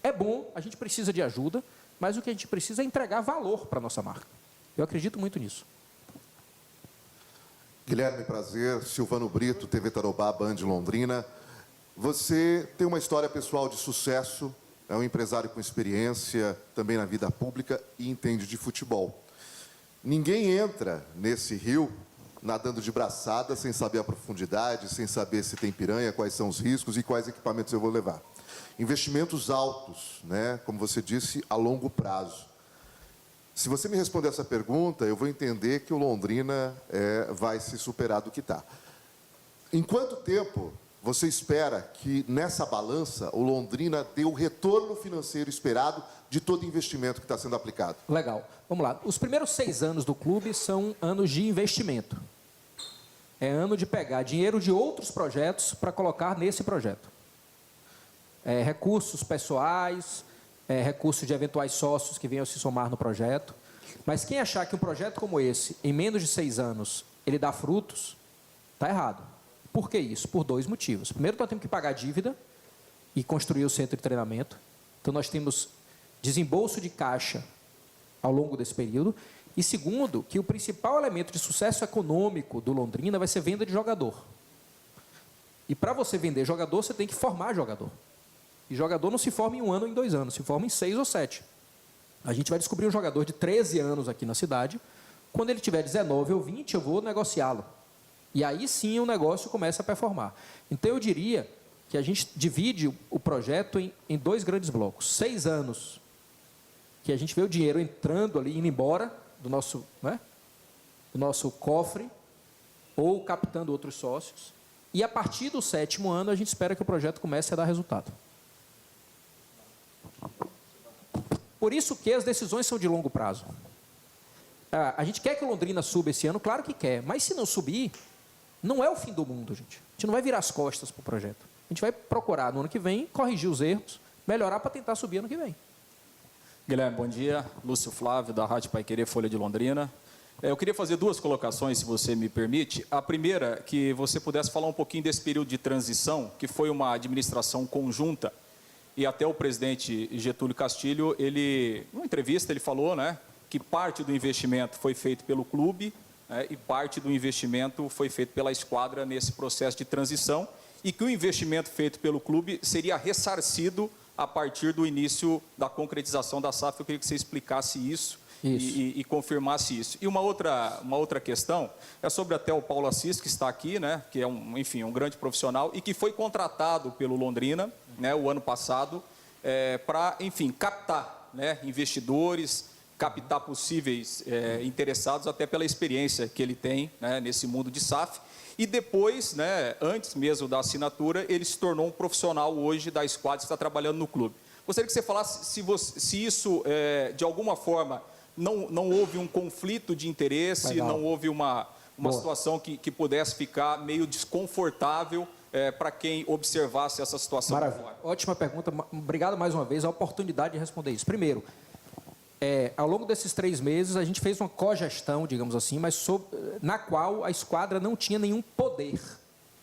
É bom, a gente precisa de ajuda, mas o que a gente precisa é entregar valor para a nossa marca. Eu acredito muito nisso. Guilherme, prazer. Silvano Brito, TV Tarobá, Band Londrina. Você tem uma história pessoal de sucesso, é um empresário com experiência também na vida pública e entende de futebol. Ninguém entra nesse rio nadando de braçada sem saber a profundidade, sem saber se tem piranha, quais são os riscos e quais equipamentos eu vou levar. Investimentos altos, né? Como você disse, a longo prazo. Se você me responder essa pergunta, eu vou entender que o Londrina vai se superar do que está. Em quanto tempo você espera que, nessa balança, o Londrina dê o retorno financeiro esperado de todo investimento que está sendo aplicado? Legal. Vamos lá. Os primeiros 6 anos do clube são anos de investimento. É ano de pegar dinheiro de outros projetos para colocar nesse projeto. Recursos pessoais, recursos de eventuais sócios que venham a se somar no projeto. Mas quem achar que um projeto como esse, em menos de 6 anos, ele dá frutos, está errado. Por que isso? Por 2 motivos. Primeiro, nós temos que pagar a dívida e construir o centro de treinamento. Então, nós temos desembolso de caixa ao longo desse período. E segundo, que o principal elemento de sucesso econômico do Londrina vai ser venda de jogador. E para você vender jogador, você tem que formar jogador. E jogador não se forma em 1 ano ou em 2 anos, se forma em 6 ou 7. A gente vai descobrir um jogador de 13 anos aqui na cidade. Quando ele tiver 19 ou 20, eu vou negociá-lo. E aí sim o negócio começa a performar. Então eu diria que a gente divide o projeto em 2 grandes blocos. 6 anos, que a gente vê o dinheiro entrando ali, indo embora do nosso, né, do nosso cofre, ou captando outros sócios. E a partir do 7º ano, a gente espera que o projeto comece a dar resultado. Por isso que as decisões são de longo prazo. A gente quer que o Londrina suba esse ano? Claro que quer. Mas se não subir, não é o fim do mundo, gente. A gente não vai virar as costas para o projeto. A gente vai procurar, no ano que vem, corrigir os erros, melhorar para tentar subir ano que vem. Guilherme, bom dia. Lúcio Flávio, da Rádio Paiquerê, Folha de Londrina. Eu queria fazer 2 colocações, se você me permite. A primeira, que você pudesse falar um pouquinho desse período de transição, que foi uma administração conjunta, e até o presidente Getúlio Castilho, numa entrevista, ele falou, né, que parte do investimento foi feito pelo clube, né, e parte do investimento foi feito pela esquadra nesse processo de transição, e que o investimento feito pelo clube seria ressarcido a partir do início da concretização da SAF. Eu queria que você explicasse isso. E confirmasse isso. E uma outra questão é sobre até o Paulo Assis, que está aqui, né, que é um grande profissional e que foi contratado pelo Londrina, né, o ano passado, para, captar, né, investidores, captar possíveis interessados, até pela experiência que ele tem, né, nesse mundo de SAF. E depois, né, antes mesmo da assinatura, ele se tornou um profissional hoje da esquadra que está trabalhando no clube. Gostaria que você falasse se isso, de alguma forma, não houve um conflito de interesse, Legal. não houve uma situação que pudesse ficar meio desconfortável para quem observasse essa situação. Maravilha. Ótima pergunta. Obrigado mais uma vez a oportunidade de responder isso. Primeiro, ao longo desses 3 meses, a gente fez uma cogestão, digamos assim, mas na qual a esquadra não tinha nenhum poder.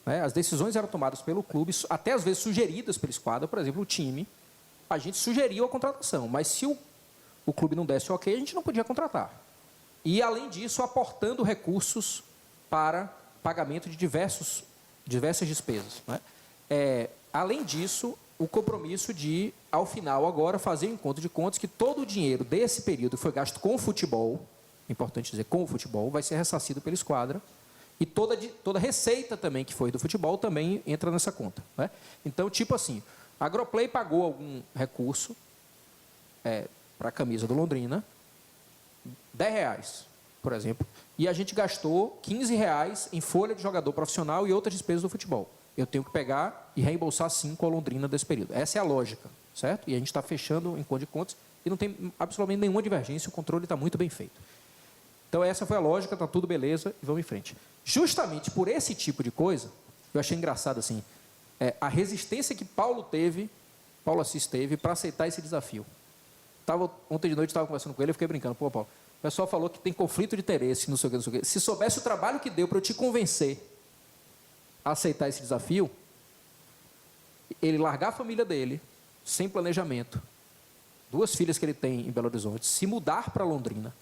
Né? As decisões eram tomadas pelo clube, até às vezes sugeridas pela esquadra. Por exemplo, o time, a gente sugeriu a contratação, mas se o clube não desse ok, a gente não podia contratar. E, além disso, aportando recursos para pagamento de diversas despesas. Né? Além disso, o compromisso de, ao final, agora, fazer um encontro de contas que todo o dinheiro desse período que foi gasto com o futebol, importante dizer, com o futebol, vai ser ressarcido pela esquadra, e toda receita também que foi do futebol também entra nessa conta. Né? Então, tipo assim, a Agroplay pagou algum recurso para a camisa do Londrina, R$10, por exemplo, e a gente gastou R$15 em folha de jogador profissional e outras despesas do futebol. Eu tenho que pegar e reembolsar 5 ao Londrina desse período. Essa é a lógica, certo? E a gente está fechando em conta de contas e não tem absolutamente nenhuma divergência, o controle está muito bem feito. Então, essa foi a lógica, está tudo beleza e vamos em frente. Justamente por esse tipo de coisa, eu achei engraçado assim, a resistência que Paulo Assis teve para aceitar esse desafio. Ontem de noite estava conversando com ele, eu fiquei brincando. Pô, Paulo, o pessoal falou que tem conflito de interesse, não sei o que, não sei o que. Se soubesse o trabalho que deu para eu te convencer a aceitar esse desafio, ele largar a família dele, sem planejamento, 2 filhas que ele tem em Belo Horizonte, se mudar para Londrina,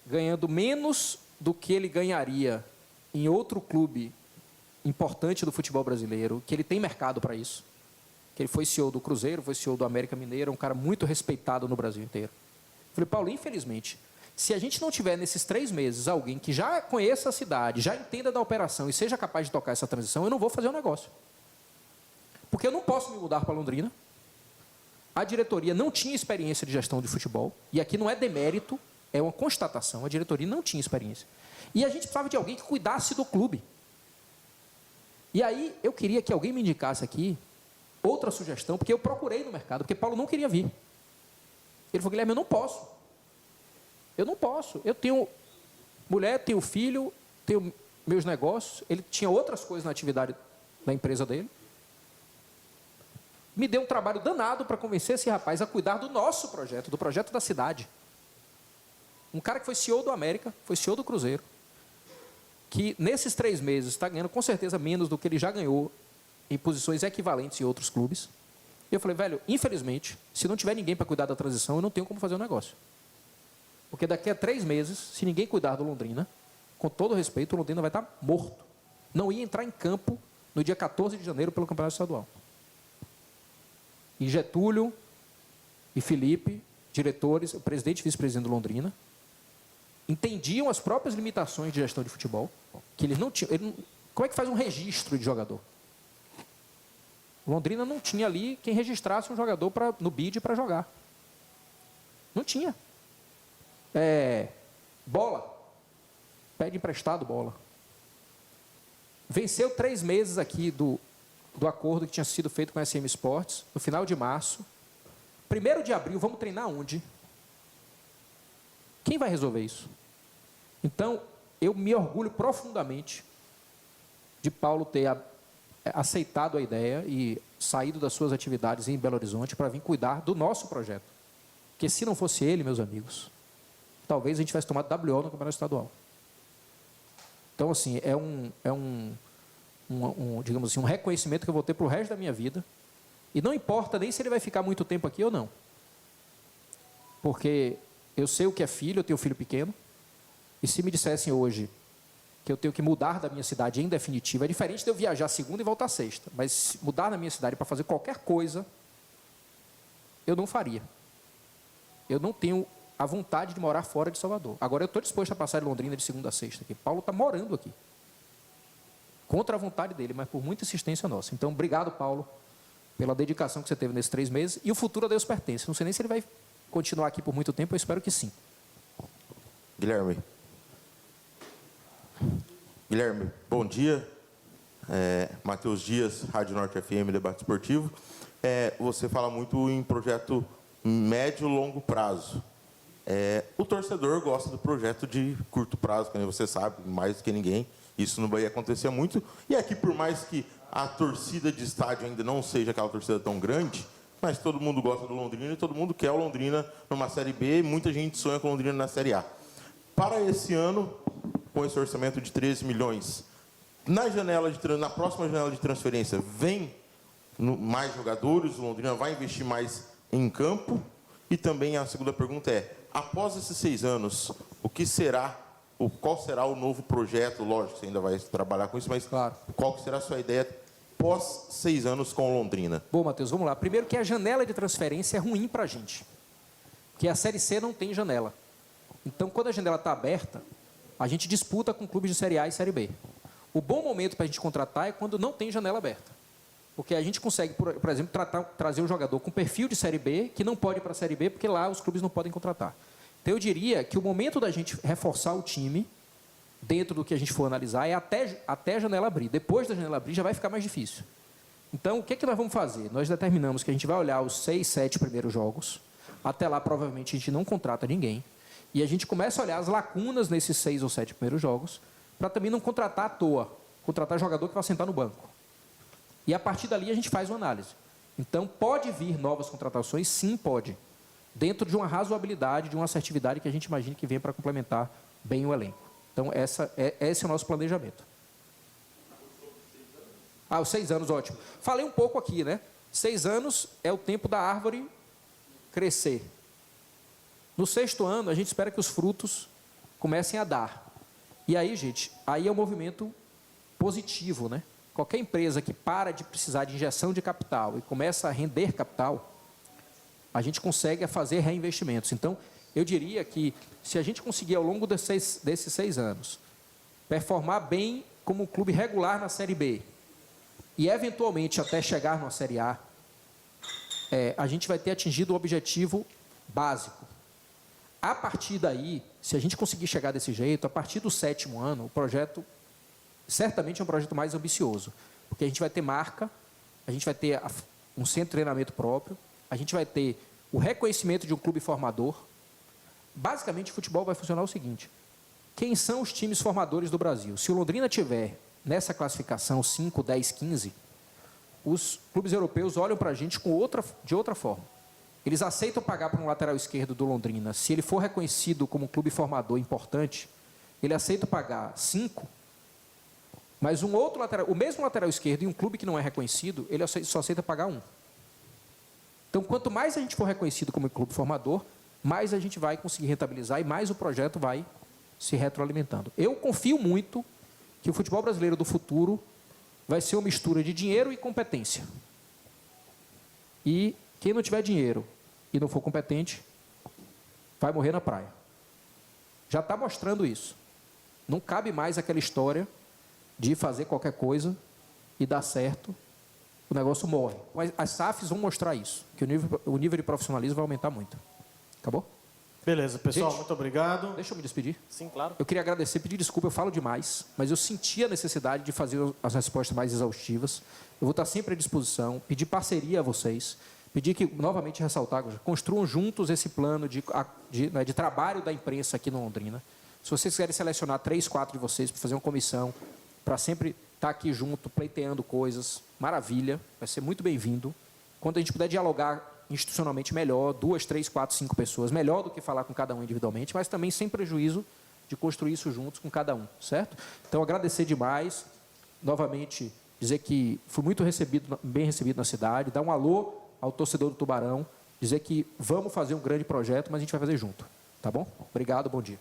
ganhando menos do que ele ganharia em outro clube importante do futebol brasileiro, que ele tem mercado para isso, que ele foi CEO do Cruzeiro, foi CEO do América Mineiro, um cara muito respeitado no Brasil inteiro. Eu falei, Paulo, infelizmente, se a gente não tiver nesses 3 meses alguém que já conheça a cidade, já entenda da operação e seja capaz de tocar essa transição, eu não vou fazer o negócio. Porque eu não posso me mudar para Londrina. A diretoria não tinha experiência de gestão de futebol, e aqui não é demérito, é uma constatação, a diretoria não tinha experiência. E a gente precisava de alguém que cuidasse do clube. E aí, eu queria que alguém me indicasse aqui outra sugestão, porque eu procurei no mercado, porque Paulo não queria vir. Ele falou, Guilherme, eu não posso. Eu não posso. Eu tenho mulher, tenho filho, tenho meus negócios. Ele tinha outras coisas na atividade da empresa dele. Me deu um trabalho danado para convencer esse rapaz a cuidar do nosso projeto, do projeto da cidade. Um cara que foi CEO do América, foi CEO do Cruzeiro, que nesses 3 meses está ganhando com certeza menos do que ele já ganhou em posições equivalentes em outros clubes. E eu falei, velho, infelizmente, se não tiver ninguém para cuidar da transição, eu não tenho como fazer o negócio. Porque daqui a 3 meses, se ninguém cuidar do Londrina, com todo respeito, o Londrina vai estar morto. Não ia entrar em campo no dia 14 de janeiro pelo Campeonato Estadual. E Getúlio e Felipe, diretores, o presidente e vice-presidente do Londrina, entendiam as próprias limitações de gestão de futebol, que eles não tinham. Como é que faz um registro de jogador? O Londrina não tinha ali quem registrasse um jogador no BID para jogar. Não tinha. Bola. Pede emprestado bola. Venceu 3 meses aqui do acordo que tinha sido feito com a SM Sports, no final de março. 1º de abril, vamos treinar onde? Quem vai resolver isso? Então, eu me orgulho profundamente de Paulo ter aceitado a ideia e saído das suas atividades em Belo Horizonte para vir cuidar do nosso projeto. Porque se não fosse ele, meus amigos, talvez a gente tivesse tomado WO no Campeonato Estadual. Então, assim, digamos assim, um reconhecimento que eu vou ter para o resto da minha vida. E não importa nem se ele vai ficar muito tempo aqui ou não. Porque eu sei o que é filho, eu tenho um filho pequeno. E se me dissessem hoje que eu tenho que mudar da minha cidade em definitivo, é diferente de eu viajar segunda e voltar sexta. Mas mudar na minha cidade para fazer qualquer coisa, eu não faria. Eu não tenho a vontade de morar fora de Salvador. Agora eu estou disposto a passar de Londrina de segunda a sexta aqui. Paulo está morando aqui. Contra a vontade dele, mas por muita insistência nossa. Então, obrigado, Paulo, pela dedicação que você teve nesses 3 meses. E o futuro a Deus pertence. Não sei nem se ele vai continuar aqui por muito tempo, eu espero que sim. Guilherme, bom dia. Matheus Dias, Rádio Norte FM, Debate Esportivo. Você fala muito em projeto médio e longo prazo. O torcedor gosta do projeto de curto prazo, como você sabe, mais do que ninguém. Isso no Bahia acontecia muito. E aqui, por mais que a torcida de estádio ainda não seja aquela torcida tão grande, mas todo mundo gosta do Londrina e todo mundo quer o Londrina numa Série B e muita gente sonha com o Londrina na Série A. Para esse ano, com esse orçamento de 13 milhões, na próxima janela de transferência, vem mais jogadores, o Londrina vai investir mais em campo? E também a segunda pergunta após esses 6 anos, qual será o novo projeto? Lógico, você ainda vai trabalhar com isso, mas claro, qual será a sua ideia pós 6 anos com o Londrina? Bom, Matheus, vamos lá. Primeiro que a janela de transferência é ruim para a gente. Porque a Série C não tem janela. Então, quando a janela está aberta, a gente disputa com clubes de Série A e Série B. O bom momento para a gente contratar é quando não tem janela aberta. Porque a gente consegue, por exemplo, trazer um jogador com perfil de Série B, que não pode ir para a Série B, porque lá os clubes não podem contratar. Então, eu diria que o momento da gente reforçar o time, dentro do que a gente for analisar, é até a janela abrir. Depois da janela abrir, já vai ficar mais difícil. Então, o que nós vamos fazer? Nós determinamos que a gente vai olhar os 6, 7 primeiros jogos. Até lá, provavelmente, a gente não contrata ninguém. E a gente começa a olhar as lacunas nesses 6 ou 7 primeiros jogos, para também não contratar à toa. Contratar jogador que vai sentar no banco. E, a partir dali, a gente faz uma análise. Então, pode vir novas contratações? Sim, pode. Dentro de uma razoabilidade, de uma assertividade que a gente imagina que venha para complementar bem o elenco. Então, esse é o nosso planejamento. Os 6 anos, ótimo. Falei um pouco aqui, né? 6 anos é o tempo da árvore crescer. No 6º ano, a gente espera que os frutos comecem a dar. E aí, gente, aí é um movimento positivo, né? Qualquer empresa que para de precisar de injeção de capital e começa a render capital, a gente consegue fazer reinvestimentos. Então, eu diria que se a gente conseguir, ao longo desses 6 anos, performar bem como um clube regular na Série B e, eventualmente, até chegar na Série A, a gente vai ter atingido o objetivo básico. A partir daí, se a gente conseguir chegar desse jeito, a partir do 7º ano, o projeto certamente é um projeto mais ambicioso, porque a gente vai ter marca, a gente vai ter um centro de treinamento próprio, a gente vai ter o reconhecimento de um clube formador. Basicamente, o futebol vai funcionar o seguinte: quem são os times formadores do Brasil? Se o Londrina tiver nessa classificação 5, 10, 15, os clubes europeus olham para a gente de outra forma. Eles aceitam pagar para um lateral esquerdo do Londrina. Se ele for reconhecido como um clube formador importante, ele aceita pagar 5, mas o mesmo lateral esquerdo em um clube que não é reconhecido, ele só aceita pagar 1. Então, quanto mais a gente for reconhecido como clube formador, mais a gente vai conseguir rentabilizar e mais o projeto vai se retroalimentando. Eu confio muito que o futebol brasileiro do futuro vai ser uma mistura de dinheiro e competência. E quem não tiver dinheiro e não for competente, vai morrer na praia. Já está mostrando isso. Não cabe mais aquela história de fazer qualquer coisa e dar certo, o negócio morre. As SAFs vão mostrar isso, que o nível de profissionalismo vai aumentar muito. Acabou? Beleza, pessoal, Gente, muito obrigado. Deixa eu me despedir. Sim, claro. Eu queria agradecer, pedir desculpa, eu falo demais, mas eu senti a necessidade de fazer as respostas mais exaustivas. Eu vou estar sempre à disposição, pedir parceria a vocês, pedir que, novamente, ressaltar, construam juntos esse plano de trabalho da imprensa aqui no Londrina. Se vocês quiserem selecionar 3, 4 de vocês para fazer uma comissão, para sempre estar aqui junto, pleiteando coisas, maravilha, vai ser muito bem-vindo. Quando a gente puder dialogar institucionalmente melhor, 2, 3, 4, 5 pessoas, melhor do que falar com cada um individualmente, mas também sem prejuízo de construir isso juntos com cada um, certo? Então, agradecer demais, novamente, dizer que fui muito bem recebido na cidade, dar um alô ao torcedor do Tubarão, dizer que vamos fazer um grande projeto, mas a gente vai fazer junto, tá bom? Obrigado, bom dia.